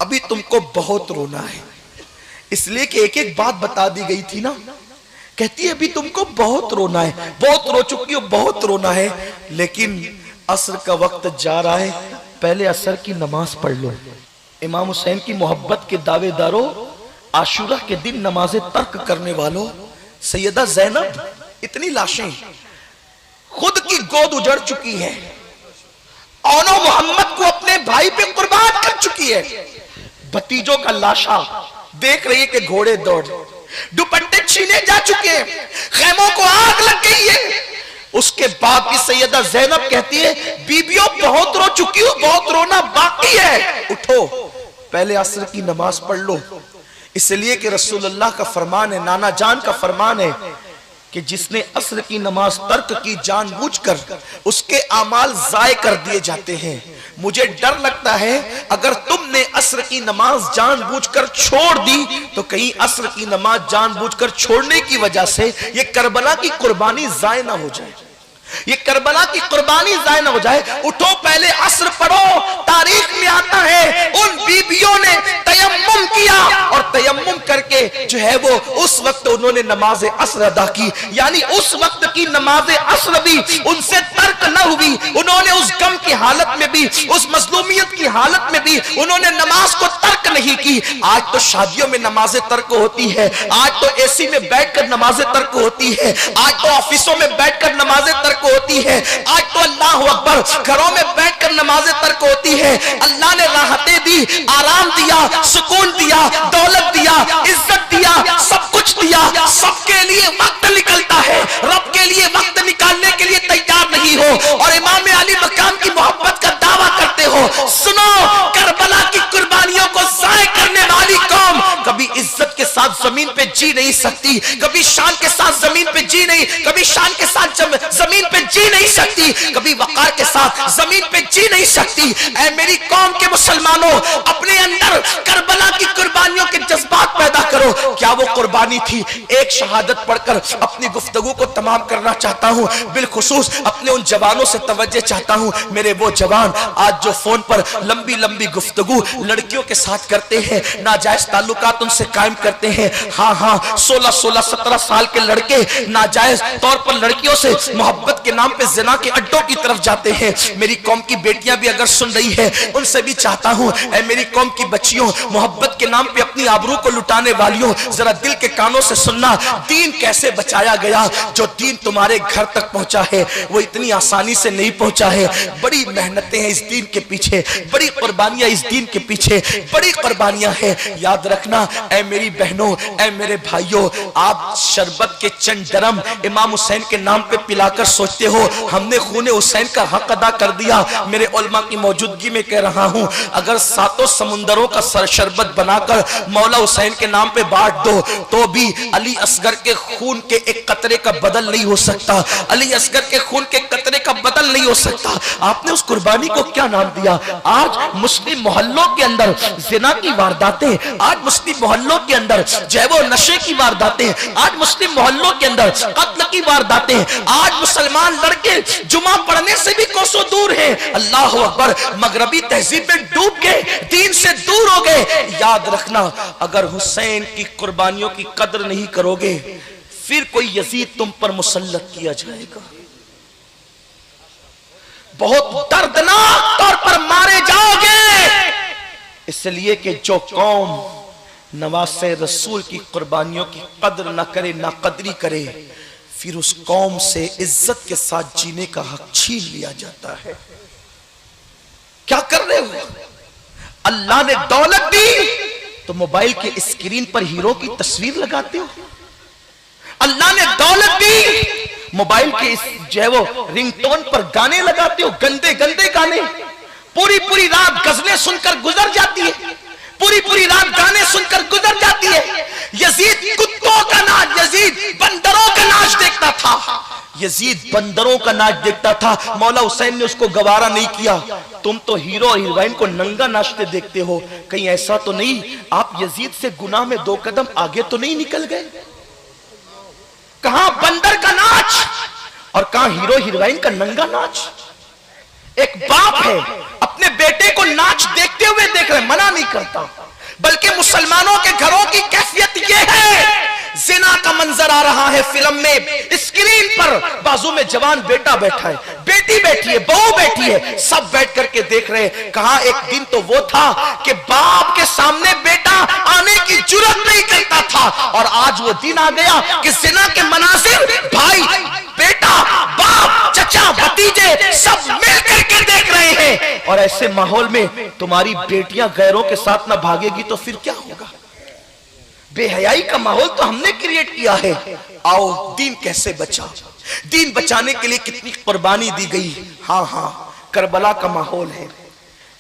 अभी तुमको बहुत रोना है। इसलिए कि एक एक बात बता दी गई थी ना। कहती है अभी तुमको बहुत रोना है, बहुत रो चुकी हो, बहुत रोना है, लेकिन असर का वक्त जा रहा है, पहले असर की नमाज पढ़ लो। इमाम हुसैन की मोहब्बत के दावेदारों, आशूरा के दिन नमाज़े तर्क करने वालों, सैयदा ज़ैनब इतनी लाशें, खुद की गोद उजड़ चुकी है, औनो मोहम्मद को अपने भाई पे कुर्बान कर चुकी है, भतीजों का लाशा देख रही है कि घोड़े दौड़, दुपट्टे छीने जा चुके हैं, खैमों को आग लग गई है। उसके बाद भी सैयदा ज़ैनब कहती है बीबियों बहुत रो चुकी हो, बहुत रोना बाकी है, उठो पहले असर की नमाज पढ़ लो। इसलिए कि रसूलुल्लाह का फरमान है, नाना जान का फरमान है कि जिसने असर की नमाज तर्क की जानबूझकर, उसके आमाल जाय कर दिए जाते हैं। मुझे डर लगता है अगर तुमने असर की नमाज जानबूझकर छोड़ दी तो कहीं असर की नमाज जानबूझकर छोड़ने की वजह से ये करबला की कुर्बानी जाय ना हो जाए, ये करबला की कुर्बानी जाय ना हो जाए। उठो पहले असर पढ़ो। तारीख में आता है उन बीबियों ने तयम्मुम किया और तयम्मुम करके जो है वो उस वक्त उन्होंने नमाज असर अदा की, यानी उस वक्त की नमाज असर भी उनसे तर्क न हुई। उन्होंने उस गम की हालत में भी, उस मजलूमियत की हालत में भी उन्होंने नमाज को तर्क नहीं की। आज तो शादियों में नमाज तर्क होती है, आज तो एसी में बैठकर नमाज तर्क होती है, आज तो ऑफिसों में बैठकर नमाज तर्क होती है, आज तो अल्लाह अकबर घरों में बैठकर नमाज तर्क होती है। अल्लाह ने राहतें दी, आराम दिया, सुकून दिया, दौलत दिया, इज्जत दिया, सब कुछ दिया, सबके लिए वक्त निकलता है, रब के लिए वक्त निकालने के लिए तैयार नहीं हो और इमाम अली मकाम की मोहब्बत का दावा करते हो। सुनो, करबला की कुर्बानियों को जाय करने वाली कौम कभी इज्जत के साथ जमीन पे जी नहीं सकती, कभी शान के साथ जमीन पे जी नहीं, कभी शान के साथ जमीन पे जी नहीं सकती, कभी वकार के साथ जमीन पे जी नहीं सकती। ऐ मेरी कौम के मुसलमानों, अपने अंदर करबला की कुर्बानियों के जज्बात पैदा करो। करो क्या वो कुर्बानी थी। एक शहादत पढ़कर अपनी गुफ्तगू को तमाम करना चाहता हूँ। बिलखुसूस अपने उन जवानों से तवज्जो चाहता हूँ। मेरे वो जवान आज जो फोन पर लंबी लंबी गुफ्तगू लड़कियों के साथ करते हैं, नाजायज ताल्लुकात उनसे कायम करते हैं। हाँ हाँ, 16-16, 17 साल के लड़के नाजायज तौर पर लड़कियों से मोहब्बत के नाम पे जिना के अड्डों की तरफ जाते हैं। मेरी कौम की बेटियां भी अगर सुन रही है, उनसे भी चाहता हूं, ऐ मेरी कौम की बच्चियों, मोहब्बत के नाम पे अपनी आबरू को लुटाने वालियों, जरा दिल के कानों से सुनना, दीन कैसे बचाया गया। जो दीन तुम्हारे घर तक पहुंचा है वो इतनी आसानी से नहीं पहुंचा है। बड़ी मेहनतें हैं इस दीन के पीछे, बड़ी कुर्बानियां इस दीन के पीछे, बड़ी कुर्बानियां हैं। याद रखना ऐ मेरी बहनों, ऐ मेरे भाइयों, आप शरबत के चंद दरम इमाम हुसैन के नाम पे पिलाकर सोचते हो हमने खूने हुसैन का हक अदा कर दिया। मेरे उलमा की मौजूदगी में कह रहा हूं, अगर 7 समुंदरों का शरबत बनाकर मौला हुसैन के नाम पे बांट दो तो भी अली असगर के खून के एक कतरे का बदल नहीं हो सकता। अली असगर के खून के कतरे का बदल नहीं हो सकता। आपने उस कुर्बानी को क्या नाम दिया। आज मुस्लिम मोहल्लों के अंदर जिना की वारदातें, आज मुस्लिम मोहल्लों के अंदर जैव नशे की वारदातें, आज मुस्लिम मोहल्लों के अंदर कत्ल की वारदातें, आज मुसलमान लड़के जुमा पढ़ने से भी कोसों दूर हैं। अल्लाह अकबर, मगरबी तहजीब में डूब गए, दीन से दूर हो गए। याद रखना, अगर हुसैन की कुर्बानियों की कदर नहीं करोगे फिर कोई यजीद तुम पर मुसल्लत किया जाएगा। बहुत दर्दनाक तौर पर मारे जाओगे, इसलिए कि जो कौम नवासे रसूल की कुर्बानियों की कदर न करे, ना कदरी करे, फिर उस कौम से इज्जत के साथ जीने का हक छीन लिया जाता है। क्या कर रहे हो। अल्लाह ने दौलत दी तो मोबाइल के स्क्रीन पर हीरो की तस्वीर लगाते हो। अल्लाह ने दौलत दी, मोबाइल के इस जो रिंगटोन पर गाने लगाते हो, गंदे गंदे गाने। पूरी पूरी रात गजलें सुनकर गुजर जाती है, पूरी पूरी रात गाने सुनकर गुजर जाती है। यजीद कुत्तों का नाच, यजीद बंदरों का नाच देखता था, यजीद बंदरों का नाच देखता था। मौला हुसैन ने उसको गवारा नहीं किया। तुम तो हीरो और हीरोइन को नंगा नाचते देखते हो, कहीं ऐसा तो नहीं आप यजीद से गुनाह में 2 कदम आगे तो नहीं निकल गए। कहां बंदर का नाच और कहां हीरो हीरोइन का नंगा नाच। एक बाप है अपने बेटे को नाच देखते हुए देख रहे, मना नहीं करता, बल्कि मुसलमानों के घरों की कैफियत यह है, जिना का मंजर आ रहा है फिल्म में, स्क्रीन पर बाजू में जवान बेटा बैठा है, बेटी बैठी है, बहू बैठी है, सब बैठ करके देख रहे। कहा एक दिन तो वो था कि बाप के सामने बेटा आने की जुर्रत नहीं करता था, और आज वो दिन आ गया कि जिना के मनासिर भाई, बेटा, बाप, चचा, भतीजे सब मिल करके देख रहे हैं। और ऐसे माहौल में तुम्हारी बेटियां गैरों के साथ ना भागेगी तो फिर क्या होगा। बेहयाई का माहौल तो हमने क्रिएट किया है। आओ दीन कैसे बचा, दीन बचाने के लिए कितनी कुर्बानी दी गई। हाँ हाँ, करबला का माहौल है,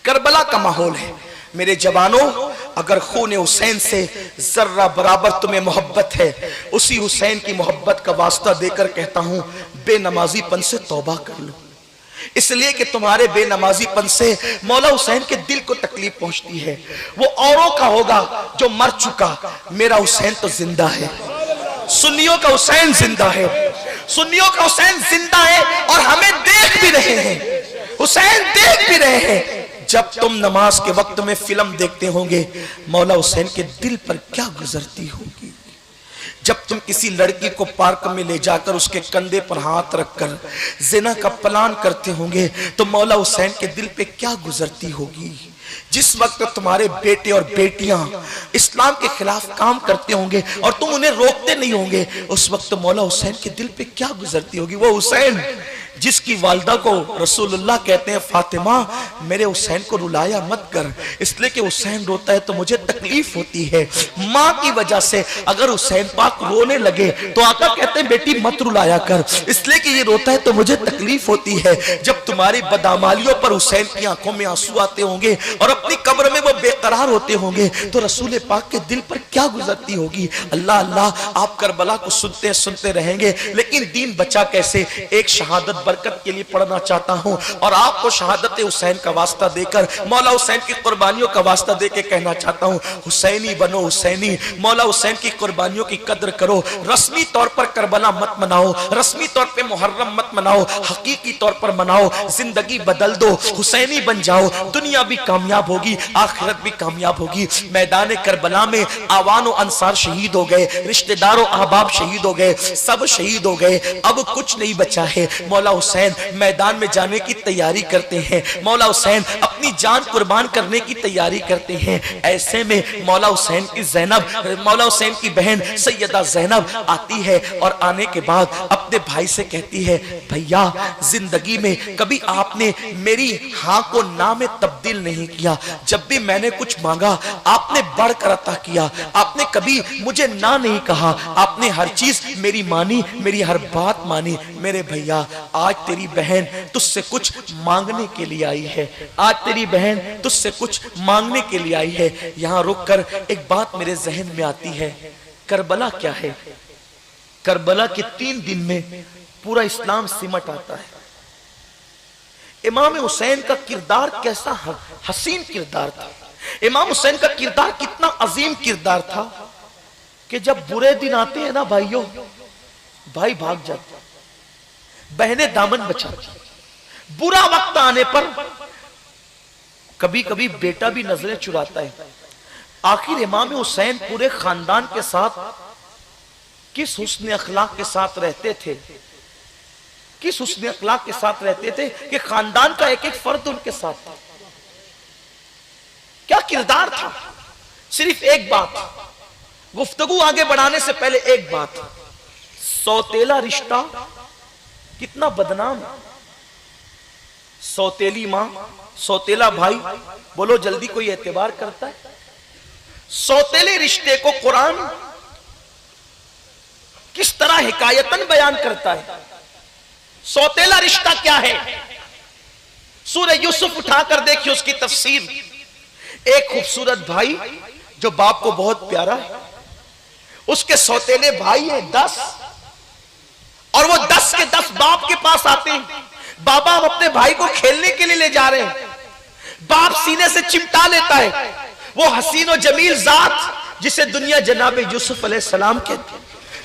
करबला का माहौल है। मेरे जवानों, अगर खून हुसैन से जर्रा बराबर तुम्हें मोहब्बत है, उसी हुसैन की मोहब्बत का वास्ता देकर कहता हूं, बेनमाजीपन से तौबा कर लो। इसलिए कि तुम्हारे बेनमाजीपन से मौला हुसैन के दिल को तकलीफ पहुंचती है। वो औरों का होगा जो मर चुका, मेरा हुसैन तो जिंदा है। सुन्नियों का हुसैन जिंदा है, सुन्नियों का हुसैन जिंदा है, और हमें देख भी रहे हैं, हुसैन देख भी रहे हैं। जब तुम नमाज के वक्त में फिल्म देखते होंगे, मौला हुसैन के दिल पर क्या गुजरती होगी। जब तुम किसी लड़की को पार्क में ले जाकर उसके कंधे पर हाथ रखकर जिना का प्लान करते होंगे, तो मौला हुसैन के दिल पे क्या गुजरती होगी। जिस वक्त तुम्हारे बेटे और बेटियां इस्लाम के खिलाफ काम करते होंगे और तुम उन्हें रोकते नहीं होंगे, उस वक्त मौला हुसैन के दिल पे क्या गुजरती होगी। वो हुसैन जिसकी वालिदा को रसूलुल्लाह कहते हैं, फातिमा मेरे हुसैन को रुलाया मत कर, इसलिए कि हुसैन रोता है तो मुझे तकलीफ होती है। माँ की वजह से अगर हुसैन पाक रोने लगे तो आका कहते हैं बेटी मत रुलाया कर, इसलिए कि ये रोता है तो मुझे तकलीफ होती है। जब तुम्हारी बदामालियों पर हुसैन की आंखों में आंसू आते होंगे और अपनी कब्र में वो बेकरार होते होंगे तो रसूल पाक के दिल पर क्या गुजरती होगी। अल्लाह अल्लाह, आप करबला को सुनते सुनते रहेंगे, लेकिन दीन बचा कैसे। एक शहादत बरकत के लिए पढ़ना चाहता हूं और आपको शहादत हुसैन का वास्ता देकर, मौला हुसैन की कुर्बानियों का वास्ता देकर कहना चाहता हूं, हुसैनी बनो हुसैनी। मौला हुसैन की कुर्बानियों की कदर करो। रस्मी तौर पर करबला मत मनाओ, रस्मी तौर पे मुहर्रम मत मनाओ, हकीकी तौर पर मनाओ। जिंदगी बदल दो, हुसैनी बन जाओ, दुनिया भी कामयाब होगी, आखिरत भी कामयाब होगी। मैदान करबला में आवानो अंसार शहीद हो गए, रिश्तेदारों अहबाब शहीद हो गए, सब शहीद हो गए, अब कुछ नहीं बचा है। मौला हुसैन मैदान में जाने की तैयारी करते हैं, मौला हुसैन अपनी जान कुर्बान करने की तैयारी करते हैं। ऐसे में मौला हुसैन की ज़ैनब, मौला हुसैन की बहन सैयदा ज़ैनब आती है और आने के बाद अपने भाई से कहती है, भैया जिंदगी में कभी आपने मेरी हाँ को ना में तब्दील नहीं किया, जब भी मैंने कुछ मांगा आपने बढ़कर अता किया, आपने कभी मुझे ना नहीं कहा, आपने हर चीज मेरी मानी, मेरी हर बात मानी। मेरे भैया आज तेरी बहन तुझसे कुछ मांगने के लिए आई है, आज तेरी बहन तुझसे कुछ मांगने के लिए आई है। यहां रुककर एक बात मेरे जहन में आती है, करबला क्या है। करबला के 3 दिन में पूरा इस्लाम सिमट आता है। इमाम हुसैन का किरदार कैसा हसीन किरदार था। इमाम हुसैन का किरदार कितना अजीम किरदार था कि जब बुरे दिन आते हैं ना भाइयों, भाई भाग जाते, बहनें दामन बचाती। बुरा वक्त आने पर कभी कभी बेटा भी नजरें चुराता है। आखिर इमाम हुसैन पूरे खानदान के साथ किस हुस्न अखलाक के साथ रहते थे, किस हुस्न अखलाक के साथ रहते थे कि खानदान का एक एक फर्द उनके साथ था। क्या किरदार था। सिर्फ एक बात, गुफ्तगू आगे बढ़ाने से पहले एक बात, सौतेला रिश्ता कितना बदनाम है। सौतेली मां, सौतेला भाई, बोलो जल्दी कोई एतबार करता है। सौतेले रिश्ते को कुरान किस तरह हिकायतन बयान करता है। सौतेला रिश्ता क्या है, सूरह यूसुफ उठाकर देखिए उसकी तफसीर। एक खूबसूरत भाई जो बाप को बहुत प्यारा है, उसके सौतेले भाई हैं 10, और वो 10 के 10 बाप के पास आते हैं। बाबा हम अपने भाई को खेलने के लिए ले जा रहे हैं। बाप सीने से चिमटा लेता है। वो हसीन और जमील जात जिसे दुनिया जनाब यूसुफ अलैहिस्सलाम कहते हैं,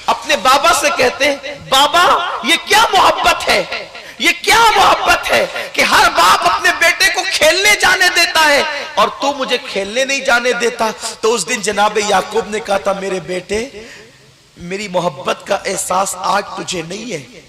अपने बाबा से कहते हैं, बाबा ये क्या मोहब्बत है, ये क्या मोहब्बत है कि हर बाप अपने बेटे को खेलने जाने देता है और तू मुझे खेलने नहीं जाने देता। तो उस दिन जनाब याकूब ने कहा था, मेरे बेटे मेरी मोहब्बत का एहसास आज तुझे नहीं है,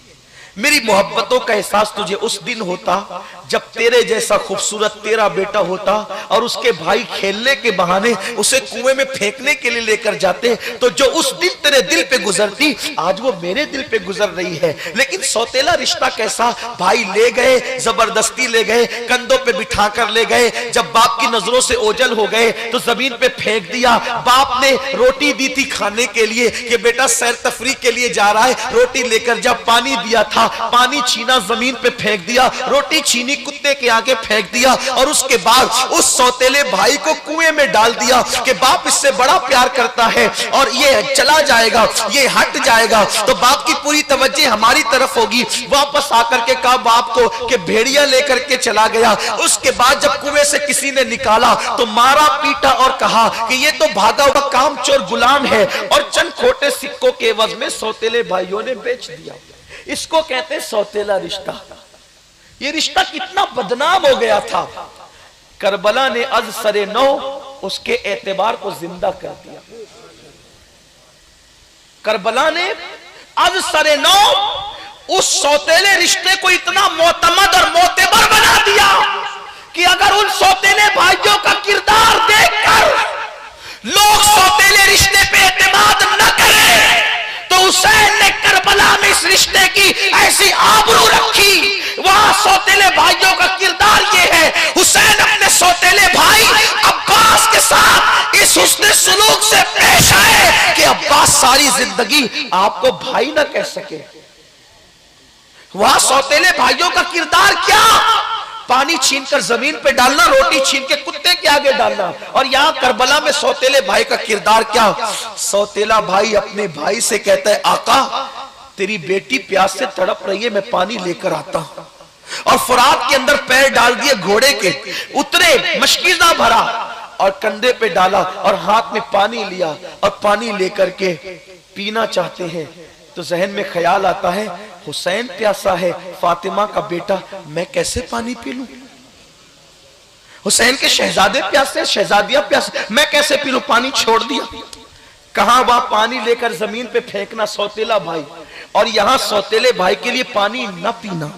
मेरी मोहब्बतों का एहसास तुझे उस दिन होता जब तेरे जैसा खूबसूरत तेरा बेटा होता और उसके भाई खेलने के बहाने उसे कुएं में फेंकने के लिए लेकर जाते। तो जो उस दिन तेरे दिल पे गुजरती आज वो मेरे दिल पे गुजर रही है। लेकिन सौतेला रिश्ता कैसा, भाई ले गए, जबरदस्ती ले गए, कंधों पे बिठा कर ले गए। जब बाप की नजरों से ओझल हो गए तो जमीन पे फेंक दिया। बाप ने रोटी दी थी खाने के लिए कि बेटा सैर तफरी के लिए जा रहा है, रोटी लेकर जा। पानी दिया था, पानी छीना जमीन पे फेंक दिया, रोटी छीनी कुत्ते के आगे फेंक दिया और उसके बाद उस सौतेले भाई को कुएं में डाल दिया कि बाप इससे बड़ा प्यार करता है और ये चला जाएगा, ये हट जाएगा तो बाप की पूरी तवज्जो हमारी तरफ होगी। वापस आकर के कहा बाप को कि भेड़िया लेकर के चला गया। उसके बाद जब कुएं से किसी ने निकाला तो मारा पीटा और कहा कि ये तो भागा हुआ कामचोर गुलाम है और चंद खोटे सिक्कों के एवज में सौतेले भाइयों ने बेच दिया। इसको कहते हैं सौतेला रिश्ता। ये रिश्ता कितना बदनाम हो गया था। करबला ने अज सरे नौ उसके एतबार को जिंदा कर दिया। करबला ने अज सरे नौ उस सौतेले रिश्ते को इतना मोतमद और मोतेबर बना दिया कि अगर उन सौतेले भाइयों का किरदार देखकर लोग सौतेले रिश्ते पे एतमाद न करें तो हुसैन ने करबला में इस रिश्ते की ऐसी आबरू रखी। वहां सौतेले भाइयों का किरदार ये है, हुसैन अपने सौतेले भाई अब्बास के साथ इस हुस्न सुलूक से पेश आए कि अब्बास सारी जिंदगी आपको भाई ना कह सके। वहां सौतेले भाइयों का किरदार क्या, पानी छीनकर जमीन पे डालना, रोटी छीन के कुत्ते के आगे डालना। और यहाँ करबला में सौतेले भाई का किरदार क्या? सौतेला भाई अपने भाई से कहता है, आका तेरी बेटी प्यास से तड़प रही है, मैं पानी लेकर आता हूं। और फुरात के अंदर पैर डाल दिए घोड़े के, उतरे, मशकीज़ा भरा और कंधे पे डाला और हाथ में पानी लिया और पानी लेकर के पीना चाहते हैं तो जहन में ख्याल आता है, हुसैन प्यासा है, फातिमा का बेटा, मैं कैसे पानी पी लूं? हुसैन के शहजादे प्यासे, शहजादियां प्यासे, मैं कैसे पी लूं? पानी छोड़ दिया। कहां वहां पानी लेकर जमीन पे फेंकना सौतेला भाई, और यहां सौतेले भाई के लिए पानी न पीना।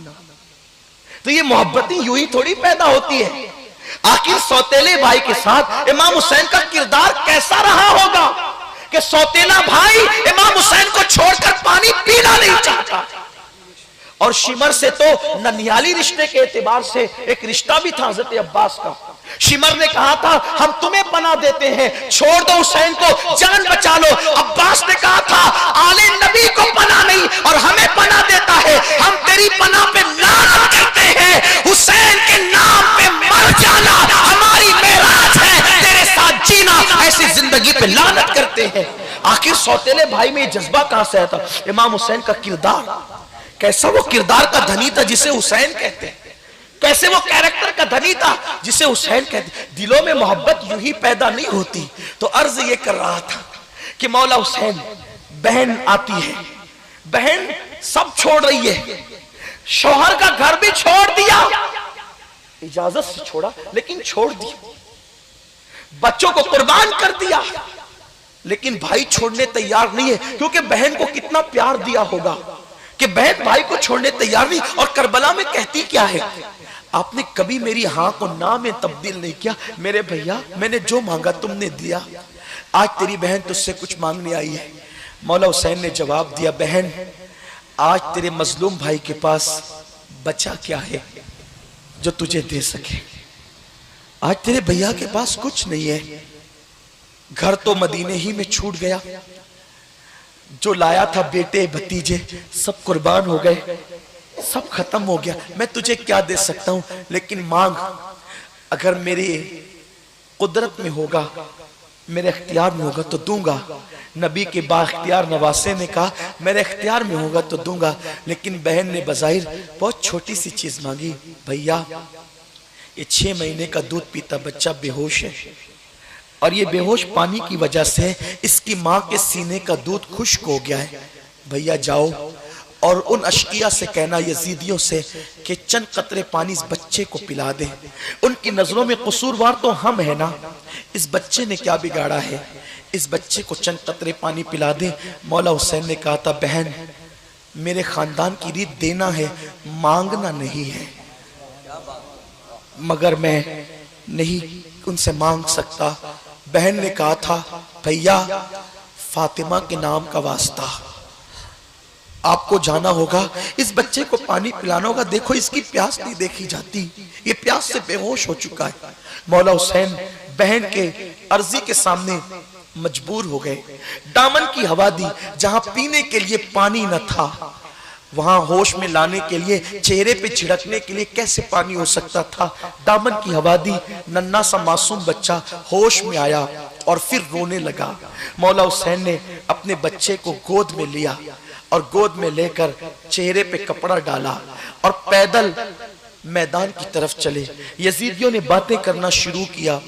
तो ये मोहब्बतें यूं ही थोड़ी पैदा होती है। आखिर सौतेले भाई के साथ इमाम हुसैन का किरदार कैसा रहा होगा कि सौतेला भाई इमाम हुसैन को छोड़कर पानी पीना नहीं चाहता। और शिमर से तो ननियाली रिश्ते के एतबार से एक रिश्ता भी था हज़रत अब्बास का। शिमर ने कहा था, हम तुम्हें पनाह देते हैं, छोड़ दो हुसैन को, जान बचा लो। अब्बास ने कहा था, आले नबी को पनाह नहीं और हमें पनाह देता है, हम तेरी पनाह पे लानत करते हैं। हुसैन के नाम पे मर जाना हमारी मेराज है, तेरे साथ जीना ऐसी जिंदगी पे लानत करते हैं। आखिर सौतेले भाई में ये जज्बा कहां से आया था? इमाम हुसैन का किरदार, कैसा वो किरदार का धनी था जिसे हुसैन कहते हैं, कैसे वो कैरेक्टर का धनी था जिसे हुसैन कहते। दिलों में मोहब्बत यूं ही पैदा नहीं होती। तो अर्ज ये कर रहा था कि मौला हुसैन, बहन आती है, बहन सब छोड़ रही है, शौहर का घर भी छोड़ दिया, इजाजत से छोड़ा लेकिन छोड़ दिया, बच्चों को कुर्बान कर दिया, लेकिन भाई छोड़ने तैयार नहीं है, क्योंकि बहन को कितना प्यार दिया होगा कि बहन भाई को छोड़ने तैयार नहीं। और करबला में कहती क्या है, आपने कभी मेरी हाँ को ना में तब्दील नहीं किया, मेरे भैया मैंने जो मांगा तुमने दिया, आज तेरी बहन तुझसे कुछ मांगने आई है। मौला हुसैन ने जवाब दिया, बहन आज तेरे मजलूम भाई के पास बचा क्या है जो तुझे दे सके? आज तेरे भैया के पास कुछ नहीं है, घर तो मदीने ही में छूट गया, जो लाया था बेटे भतीजे सब कुर्बान हो गए, सब खत्म हो गया, मैं तुझे क्या दे सकता हूं? लेकिन मांग, अगर मेरी कुदरत में होगा, मेरे इख्तियार में होगा तो दूंगा। नबी के बाख्तियार नवासे ने कहा, मेरे इख्तियार में होगा तो दूंगा। लेकिन बहन ने बज़ाहिर बहुत छोटी सी चीज मांगी, भैया ये 6 महीने का दूध पीता बच्चा बेहोश है, और ये बेहोश पानी की वजह से इसकी माँ के सीने का दूध खुश्क हो गया है। भैया जाओ और उन अशकिया से कहना, यजीदियों से, कि चंद कतरे पानी इस बच्चे को पिला दे। उनकी नजरों में कसूरवार तो हम है ना, इस बच्चे ने क्या बिगाड़ा है, इस बच्चे को चंद कतरे पानी पिला दे। मौला हुसैन ने कहा था, बहन मेरे खानदान की रीत देना है, मांगना नहीं है, मगर मैं नहीं उनसे मांग सकता। बहन ने कहा था, भैया फातिमा के नाम का वास्ता आपको जाना होगा, इस बच्चे को पानी पिलाना होगा, देखो इसकी प्यास नहीं देखी जाती, ये प्यास से बेहोश हो चुका है। मौला हुसैन बहन के अर्जी के सामने मजबूर हो गए, दामन की हवा दी, जहां पीने के लिए पानी न था वहां होश में लाने के लिए, चेहरे पे छिड़कने के लिए कैसे पानी हो सकता था, दामन की हवा दी, नन्ना सा मासूम बच्चा होश में आया और फिर रोने लगा। मौला हुसैन ने अपने बच्चे को गोद में लिया और गोद में लेकर चेहरे पे कपड़ा डाला और पैदल मैदान की तरफ चले। यजीदियों ने बातें करना शुरू किया,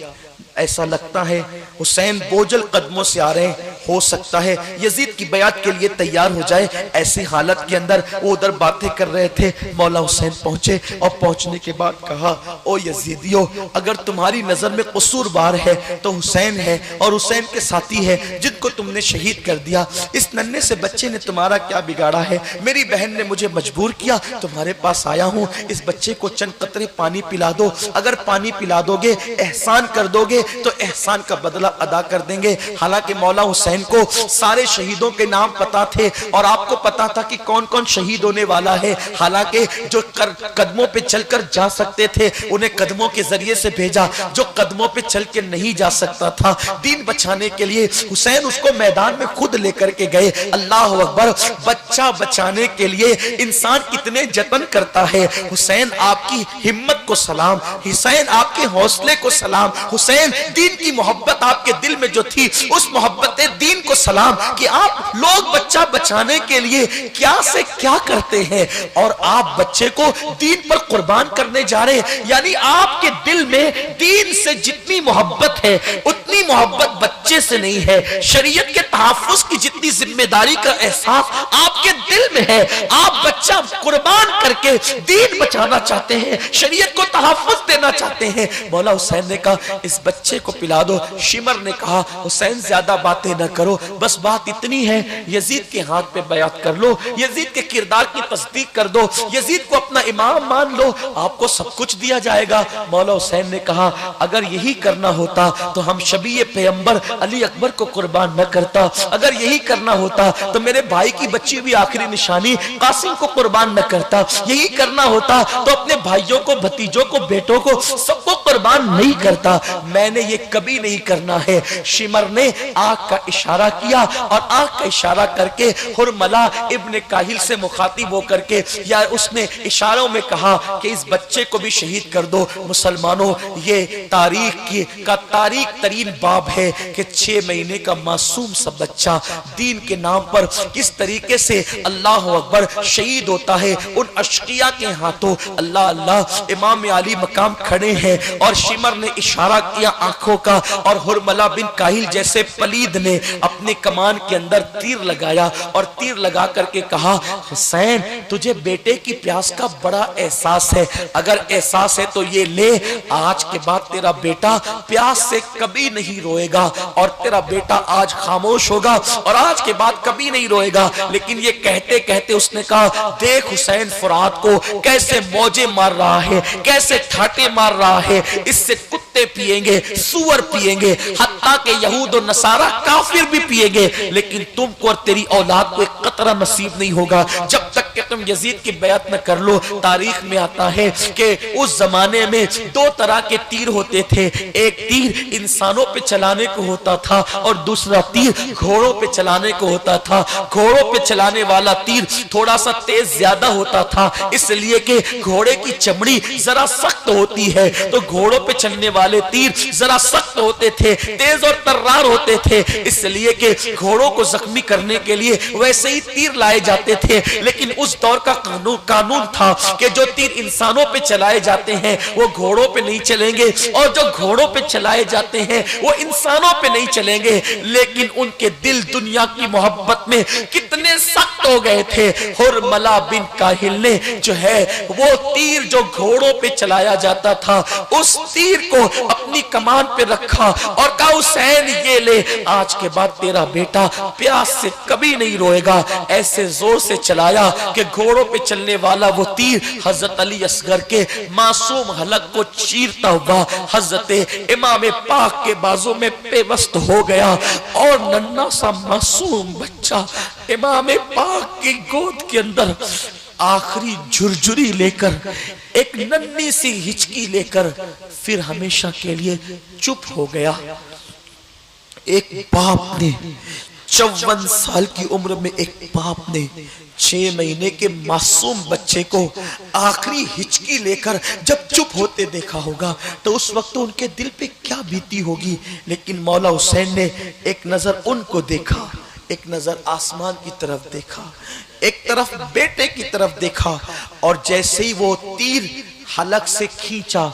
ऐसा लगता है हुसैन बोझल कदमों से आ रहे हैं, हो सकता है यजीद की बयात के लिए तैयार हो जाए। ऐसी हालत के अंदर वो उधर बातें कर रहे थे। मौला हुसैन पहुंचे और पहुंचने के बाद कहा, ओ यजीदियों, अगर तुम्हारी नजर में कसूरवार है तो हुसैन है और हुसैन के साथी है जिनको तुमने शहीद कर दिया। इस नन्हे से बच्चे ने तुम्हारा क्या बिगाड़ा है? मेरी बहन ने मुझे मजबूर किया, तुम्हारे पास आया हूं, इस बच्चे को चंद कतरे पानी पिला दो, अगर पानी पिला दोगे, एहसान कर दोगे तो एहसान का बदला अदा कर देंगे। हालांकि मौला हुसैन हुसैन को सारे शहीदों के नाम पता थे और आपको पता था कि कौन कौन शहीद होने वाला है। हालांकि जो कदमों पे चलकर जा सकते थे उन्हें कदमों के जरिए से भेजा, जो कदमों पे चल के नहीं जा सकता था दीन बचाने के लिए हुसैन उसको मैदान में खुद लेकर के गए। अल्लाह अकबर, बच्चा बचाने के लिए इंसान कितने जतन करता है। हुसैन आपकी हिम्मत को सलाम, हुसैन आपके हौसले को सलाम, हुसैन दीन की मोहब्बत आपके दिल में जो थी उस मोहब्बत दीन को सलाम कि आप लोग बच्चा बचाने के लिए क्या से क्या करते हैं और आप बच्चे को दीन पर कुर्बान करने जा रहे हैं। यानी आपके दिल में दीन से जितनी मोहब्बत है उतनी मोहब्बत बच्चे से नहीं है। शरीयत के तहफ्फुज़ की जितनी जिम्मेदारी का एहसास आपके दिल में है, आप बच्चा कुर्बान करके दीन बचाना चाहते हैं, शरीयत को तहफ्फुज़ देना चाहते हैं। मौला हुसैन ने कहा इस बच्चे को पिला दो। शिमर ने कहा हुसैन ज्यादा बातें न करो, बस बात इतनी है यजीद के हाथ पे बयात कर लो, यजीद के किरदार की तस्दीक कर दो, यजीद को अपना इमाम मान लो, आपको सब कुछ दिया जाएगा। मौला हुसैन ने कहा अगर यही करना होता तो हम शबीए पैगंबर अली अकबर को कुर्बान न करता, अगर यही करना होता तो मेरे भाई की बच्ची हुई आखिरी निशानी कासिम को कुर्बान न करता, यही करना होता तो अपने भाइयों को, भतीजों को, बेटों को सबको कुर्बान नहीं करता। मैंने ये कभी नहीं करना है। शिमर ने आंख का इशारा किया और आंख का इशारा करके हुरमला इब्ने काहिल से मुखातिब होकर के या उसने इशारों में कहा कि इस बच्चे को भी शहीद कर दो। मुसलमानों, ये तारीख तरीन बाब है कि 6 महीने का मासूम सा बच्चा दीन के नाम पर किस तरीके से अल्लाह अकबर शहीद होता है उन अशकिया के हाथों। अल्लाह अल्लाह, इमाम अली मकाम खड़े हैं और शिमर ने इशारा किया आंखों का और हुरमला बिन काहिल जैसे पलीद ने अपने कमान के अंदर तीर लगाया और तीर लगा करके कहा हुसैन तुझे बेटे की प्यास का बड़ा एहसास है, अगर एहसास है तो ये ले, आज के बाद तेरा बेटा प्यास से कभी नहीं रोएगा और तेरा बेटा आज खामोश होगा और आज के बाद कभी नहीं रोएगा। लेकिन ये कहते कहते उसने कहा देख हुसैन फुरात को कैसे मौजे मार रहा है, कैसे ठाटे मार रहा है, इससे कुत्ते पिएंगे, सूअर पिएंगे, हत्ता के यहूद और नसारा काफिर भी पिएंगे, लेकिन तुमको और तेरी औलाद को एक कतरा नसीब नहीं होगा जब तक कि तुम यजीद की बैत न कर लो। तारीख में आता है कि उस जमाने में 2 तरह के तीर होते थे, एक तीर इंसानों पे चलाने को होता था और दूसरा तीर घोड़ों पे चलाने को होता था। घोड़ों पे चलाने वाला तीर थोड़ा सा तेज ज्यादा होता था, इसलिए कि घोड़े की चमड़ी जरा सख्त होती है, तो घोड़ों पे चलने वाले तीर जरा सख्त होते थे, तेज और तर्रार होते थे, इसलिए कि घोड़ों को जख्मी करने के लिए वैसे ही तीर लाए जाते थे। लेकिन उस दौर का कानून था कि जो तीर इंसानों पे चलाए जाते हैं वो घोड़ों पे नहीं चलेंगे और जो घोड़ों पे चलाए जाते हैं वो इंसानों पे नहीं चलेंगे। लेकिन उनके दिल दुनिया की मोहब्बत में कितने सख्त हो गए थे। हुरमला बिन काहिल ने जो है वो तीर जो घोड़ों पे चलाया जाता था उस तीर को अपनी कमान पे रखा और कहा हुसैन ये ले, आज के बाद तेरा बेटा प्यास से कभी नहीं रोएगा। ऐसे जोर से चलाया कि घोड़ों पे चलने वाला वो तीर हजरत अली असगर के मासूम हलक को चीरता हुआ हजरत इमाम पाक के बाजू में पेवस्त हो गया और नन्हा सा मासूम बच्चा इमाम पाक की गोद के अंदर आखिरी झुरझुरी लेकर, एक नन्ही सी हिचकी लेकर फिर हमेशा के लिए चुप हो गया। एक बाप ने 54 साल की उम्र में एक बाप ने 6 महीने के मासूम बच्चे को आखिरी हिचकी लेकर जब चुप होते देखा होगा तो उस वक्त तो उनके दिल पे क्या बीती होगी। लेकिन मौला हुसैन ने एक नजर उनको देखा, एक नजर आसमान की तरफ देखा, एक तरफ बेटे की तरफ देखा और जैसे ही वो तीर हलक से खींचा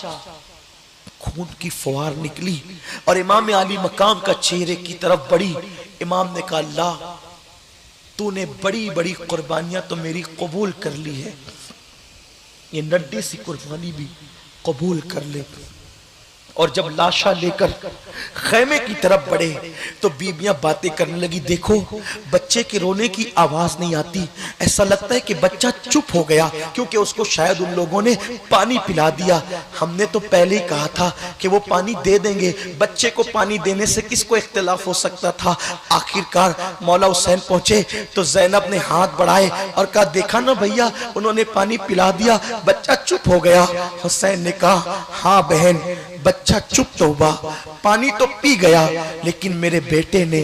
खून की फुहार निकली और इमाम अली मकाम का चेहरे की तरफ बढ़ी। इमाम ने कहा अल्लाह तूने बड़ी बड़ी कुर्बानियां तो मेरी कबूल कर ली है, ये नड्डी सी कुर्बानी भी कबूल कर ले। और जब लाशा लेकर खैमे की तरफ बढ़े तो बीबियां बातें करने लगी, देखो बच्चे के रोने की आवाज नहीं आती, ऐसा लगता है कि बच्चा चुप हो गया क्योंकि उसको शायद उन लोगों ने पानी पिला दिया। हमने तो पहले ही कहा था कि वो पानी दे देंगे, बच्चे को पानी देने से किसको इख्तिलाफ हो सकता था। आखिरकार मौला हुसैन पहुंचे तो जैनब ने हाथ बढ़ाए और कहा, देखा ना भैया, उन्होंने पानी पिला दिया, बच्चा चुप हो गया। हुसैन ने कहा, हाँ बहन, बच्चा चुप तो हुआ, पानी तो पी गया, लेकिन मेरे बेटे ने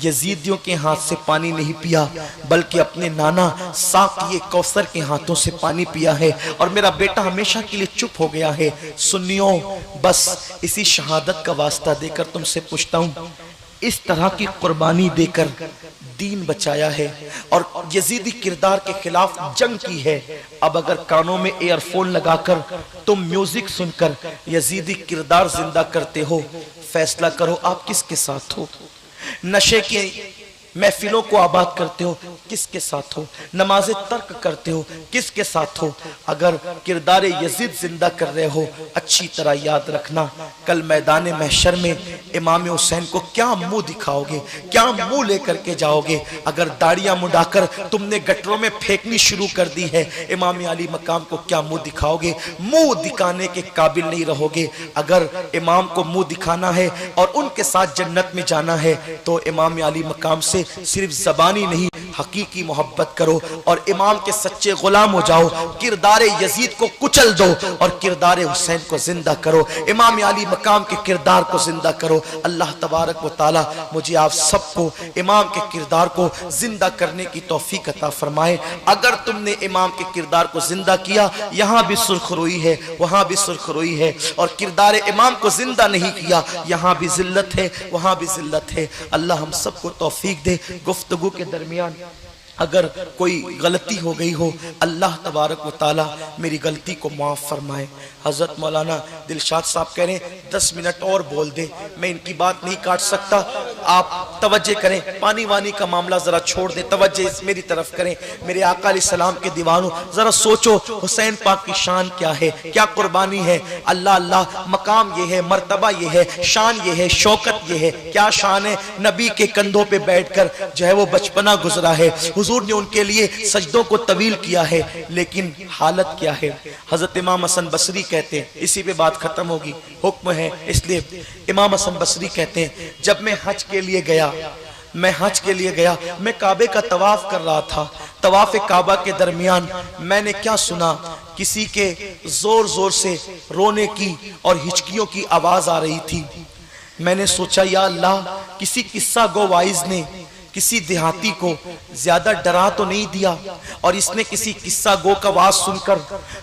यजीदियों के हाथ से पानी नहीं पिया बल्कि अपने नाना साक़िए कौसर के हाथों से पानी पिया है और मेरा बेटा हमेशा के लिए चुप हो गया है। सुन्नियों, बस इसी शहादत का वास्ता देकर तुमसे पूछता हूँ, इस तरह की कुर्बानी देकर दीन बचाया है और यजीदी किरदार के खिलाफ जंग की है। अब अगर कानों में एयरफोन लगाकर तुम म्यूजिक सुनकर यजीदी किरदार जिंदा करते हो, फैसला करो आप किसके साथ हो। नशे की महफिलों को आबाद करते हो, किसके साथ हो। नमाज़ें तर्क करते हो, किसके साथ हो। अगर किरदार यजीद जिंदा कर रहे हो, अच्छी तरह याद रखना, कल मैदान महशर में इमाम हुसैन को क्या मुंह दिखाओगे, क्या मुंह लेकर के जाओगे। अगर दाढ़ियां मुंडाकर तुमने गटरों में फेंकनी शुरू कर दी है, इमाम अली मकाम को क्या मुंह दिखाओगे। मुंह दिखाने के काबिल नहीं रहोगे। अगर इमाम को मुंह दिखाना है और उनके साथ जन्नत में जाना है तो इमाम अली मकाम से सिर्फ ज़बानी नहीं, हकीकी मोहब्बत करो और इमाम के सच्चे गुलाम हो जाओ। किरदार यजीद को कुचल दो और किरदार हुसैन को जिंदा करो, इमाम अली मकाम के किरदार को जिंदा करो। अल्लाह तबारक व तआला मुझे आप सबको इमाम के किरदार को जिंदा करने की तौफीक अता फरमाए। अगर तुमने इमाम के किरदार को जिंदा किया, यहाँ भी सुर्खरुई है, वहाँ भी सुर्खरुई है, और किरदार इमाम को जिंदा नहीं किया, यहाँ भी जिल्लत है, वहाँ भी जिल्लत है। अल्लाह हम सबको तौफीक दे। गुफ्तगू के दरमियान अगर कोई गलती हो गई हो, अल्लाह तबारक व ताला मेरी गलती को माफ़ फरमाए। हज़रत मौलाना दिलशाद साहब कह रहे हैं 10 मिनट और बोल दे, मैं इनकी बात नहीं काट सकता। आप तवज्जे करें, पानी वानी का मामला ज़रा छोड़ दे, तवज्जे मेरी तरफ करें। मेरे आका अलैहिस्सलाम के दीवानों, ज़रा सोचो हुसैन पाक की शान क्या है, क्या कुर्बानी है। अल्लाह अल्लाह, मकाम ये है, मर्तबा ये है, शान ये है, शौकत ये है। क्या शान है, नबी के कंधों पे बैठकर जो है वो बचपना गुजरा है, हुजूर ने उनके लिए सजदों को तवील किया है, लेकिन हालत क्या है। हजरत इमाम हसन बसरी कहते हैं, इसी पे बात खत्म होगी, हुक्म है इसलिए। इमाम हसन बसरी कहते हैं, जब मैं हज के लिए गया, मैं काबे का तवाफ कर रहा था। तवाफ काबा के दरमियान मैंने क्या सुना, किसी के जोर जोर से रोने की और हिचकियों की आवाज आ रही थी। मैंने सोचा, या अल्लाह, किसी किस्सा गो वाइज ने किसी देहाती को ज्यादा डरा तो नहीं दिया, और इसने किसी किस्सा गो का आवाज सुनकर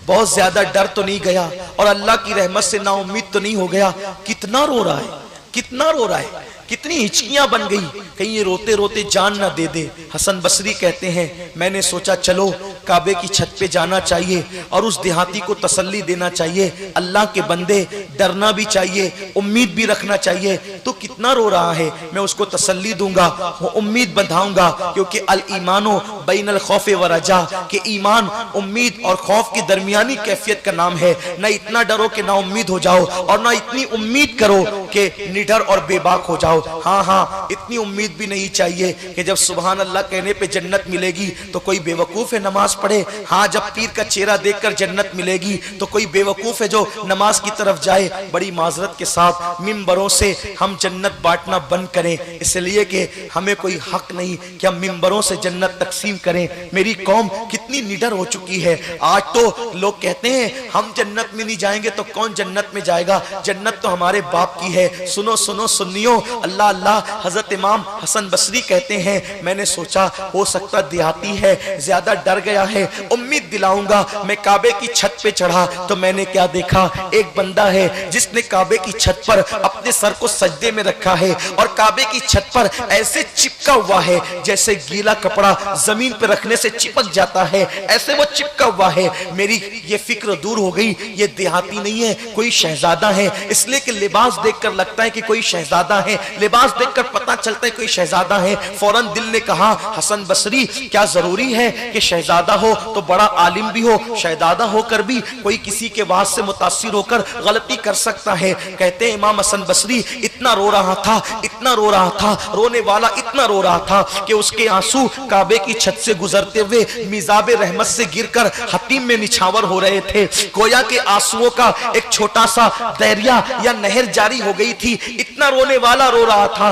बहुत ज्यादा डर तो नहीं गया, और अल्लाह की रहमत से नाउम्मीद तो नहीं हो गया। कितना रो रहा है, कितना रो रहा है, कितनी हिचकियां बन गई, कहीं ये रोते रोते जान ना दे दे। हसन बसरी कहते हैं, मैंने सोचा चलो काबे की छत पे जाना चाहिए और उस देहाती को तसल्ली देना चाहिए। अल्लाह के बंदे, डरना भी चाहिए, उम्मीद भी रखना चाहिए। तो कितना रो रहा है, मैं उसको तसल्ली दूंगा, वो उम्मीद बंधाऊंगा, क्योंकि अल ईमानो बैनल खौफ व रजा, के ईमान उम्मीद और खौफ की दरमियानी कैफियत का नाम है। ना इतना डरो कि ना उम्मीद हो जाओ, और ना इतनी उम्मीद करो कि निडर और बेबाक हो जाओ। हाँ हाँ, इतनी उम्मीद भी नहीं चाहिए कि जब सुभान अल्लाह कहने पे जन्नत मिलेगी तो कोई बेवकूफ है नमाज पढ़े। हाँ, जब पीर का चेहरा देखकर जन्नत मिलेगी तो कोई बेवकूफ है जो नमाज की तरफ जाए। बड़ी माजरत के साथ मिंबरों से हम जन्नत बांटना बंद करें, इसलिए कि हमें कोई हक नहीं कि हम मिंबरों से जन्नत तकसीम करें। मेरी कौम कितनी निडर हो चुकी है। आज तो लोग कहते हैं हम जन्नत में नहीं जाएंगे तो कौन जन्नत में जाएगा, जन्नत तो हमारे बाप की है। सुनो सुनो सुन्नियों, अल्लाह अल्लाह, हजरत इमाम हसन बसरी कहते हैं, मैंने सोचा हो सकता देहाती है, ज्यादा डर गया है, उम्मीद दिलाऊंगा। मैं काबे की छत पे चढ़ा तो मैंने क्या देखा, एक बंदा है जिसने काबे की छत पर अपने सर को सजदे में रखा है और काबे की छत पर ऐसे चिपका हुआ है जैसे गीला कपड़ा जमीन पर रखने से चिपक जाता है, ऐसे वो चिपका हुआ है। मेरी ये फिक्र दूर हो गई, ये देहाती नहीं है, कोई शहजादा है, इसलिए कि लिबास देखकर लगता है कि कोई शहजादा है, लिबास देखकर पता चलता है कोई शहजादा है। फौरन दिल ने कहा हसन बसरी क्या जरूरी है कि शहजादा हो तो बड़ा आलिम भी हो, शहजादा होकर भी कोई किसी के वाज से मुतासिर होकर गलती कर सकता है। कहते हैं इमाम हसन बसरी इतना रो रहा था, इतना रो रहा था, रोने वाला इतना रो रहा था कि उसके आंसू काबे की छत से गुजरते हुए मिजाबे रहमत से गिरकर हतीम में निछावर हो रहे थे। गोया के आंसुओं का एक छोटा सा दरिया या नहर जारी हो गई थी। इतना रोने वाला रो रहा था।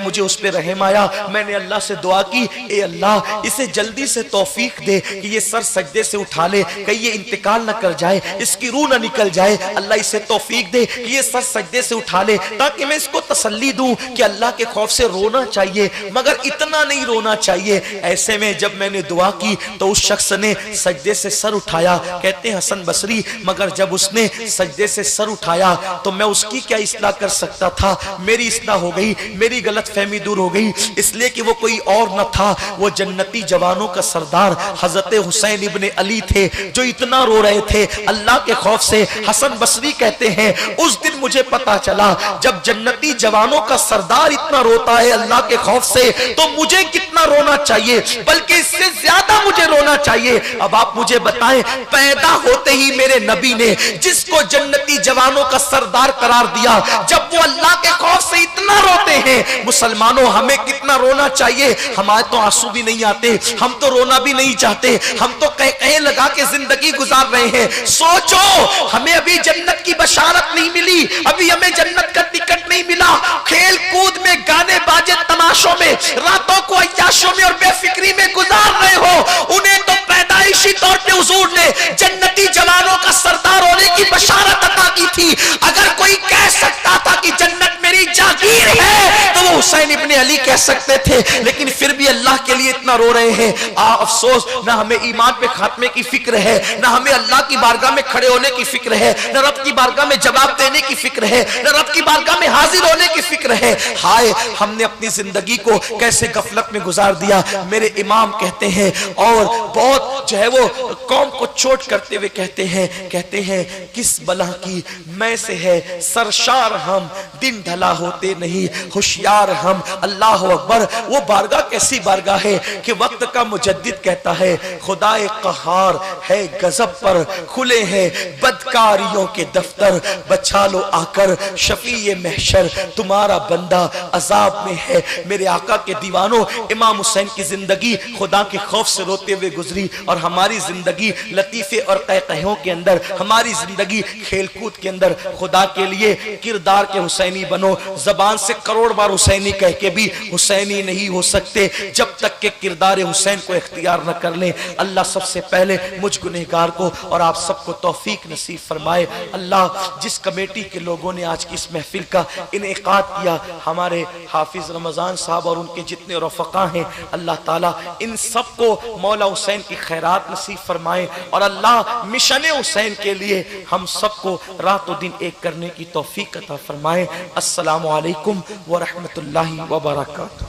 मुझे उस पर रहम आया। मैंने अल्लाह से दुआ की, ए अल्लाह इसे जल्दी से तौफीक दे कि ये सर सजदे से उठा ले, कहीं ये इंतकाल न कर जाए, इसकी रूह न निकल जाए। अल्लाह इसे तौफीक दे कि ये सर सजदे से उठा ले, ताकि मैं इसको तसल्ली दूं कि अल्लाह के खौफ से रोना चाहिए मगर इतना नहीं रोना चाहिए। ऐसे में जब मैंने दुआ की तो उस शख्स ने सजदे से सर उठाया। कहते हैं हसन बसरी मगर जब उसने सजदे से सर उठाया तो मैं उसकी क्या इस्लाह कर सकता था। मेरी इस्लाह हो गई, मेरी गलत फहमी दूर हो गई, इसलिए कि वो कोई और न था, वो जन्नती जवानों का सरदार हजरत हुसैन इब्ने अली थे जो इतना रो रहे थे अल्लाह के खौफ से। हसन बसरी कहते हैं उस दिन मुझे पता चला जब जन्नती जवानों का सरदार इतना रोता है अल्लाह के खौफ से तो मुझे कितना रोना चाहिए, बल्कि इससे ज्यादा मुझे रोना चाहिए। अब आप मुझे बताएं, पैदा होते ही मेरे नबी ने जिसको जन्नती जवानों का सरदार करार दिया, जब वो अल्लाह के खौफ से इतना रोते हैं, मुसलमानों हमें कितना रोना चाहिए। हमारे तो आंसू भी नहीं आते, हम तो रोना भी नहीं चाहते, हम तो कह लगा के जिंदगी गुजार रहे हैं। सोचो हमें अभी जन्नत की बशारत नहीं मिली, अभी हमें जन्नत का टिकट नहीं मिला। खेल कूद में, गाने बाजे तमाशों में, रातों को अय्याशों में और बेफिक्री में गुजार रहे हो। उन्हें तो पैदाइशी तौर पे हुजूर ने जन्नती जवानों का सरदार होने की बशारत अता की थी। अगर कोई कह सकता था कि जन्नत मेरी जागीर है तो वो हुसैन इब्ने अली कह सकते थे, लेकिन फिर भी अल्लाह के लिए इतना रो रहे हैं। अफसोस ना हमें ईमान पे खात्मे की फिक्र है, ना हमें अल्लाह की बारगाह में खड़े होने की फिक्र है, ना रब की बारगाह में जवाब देने की फिक्र है, ना रब की बारगाह में हाजिर होने की फिक्र है। हाय हमने अपनी जिंदगी को कैसे गफलत में गुजार दिया। मेरे इमाम कहते हैं और बहुत जो है वो कौम को चोट करते हुए कहते हैं किस बला की मैं से है सरशार हम, दिन ढला होते नहीं होशियार हम। अल्लाह अकबर। वो बारगाह कैसी बारगाह है कि वक्त का मुजद्दिद कहता है खुदाए कहार है गजब पर खुले हैं बदकारियों के दफ्तर, बचा लो आकर शफीए महशर तुम्हारा बंदा अजाब में है। मेरे आका के दीवानों, इमाम हुसैन की जिंदगी खुदा के खौफ से रोते हुए गुजरी और हमारी जिंदगी लतीफे और कहकहों के अंदर, हमारी जिंदगी खेलकूद के अंदर। खुदा के लिए किरदार के हुसैनी बनो। जबान से करोड़ बार हुसैनी कह के भी हुसैनी नहीं हो सकते जब तक के किरदार हुसैन को इख्तियार न कर लें। अल्लाह सबसे पहले मुझ गुनहगार को और आप सबको तौफीक नसीब फरमाए। अल्लाह जिस कमेटी के लोगों ने आज की इस महफिल का इनेकाद किया, हमारे हाफिज रमजान साहब और उनके जितने रफ़क़ा हैं, अल्लाह ताला इन सबको मौला हुसैन की खैरात नसीब फरमाए और अल्लाह मिशन हुसैन के लिए हम सबको रातों दिन एक करने की तौफीक अता फरमाए। अस्सलामु अलैकुम व रहमतुल्लाहि व बरकातहू।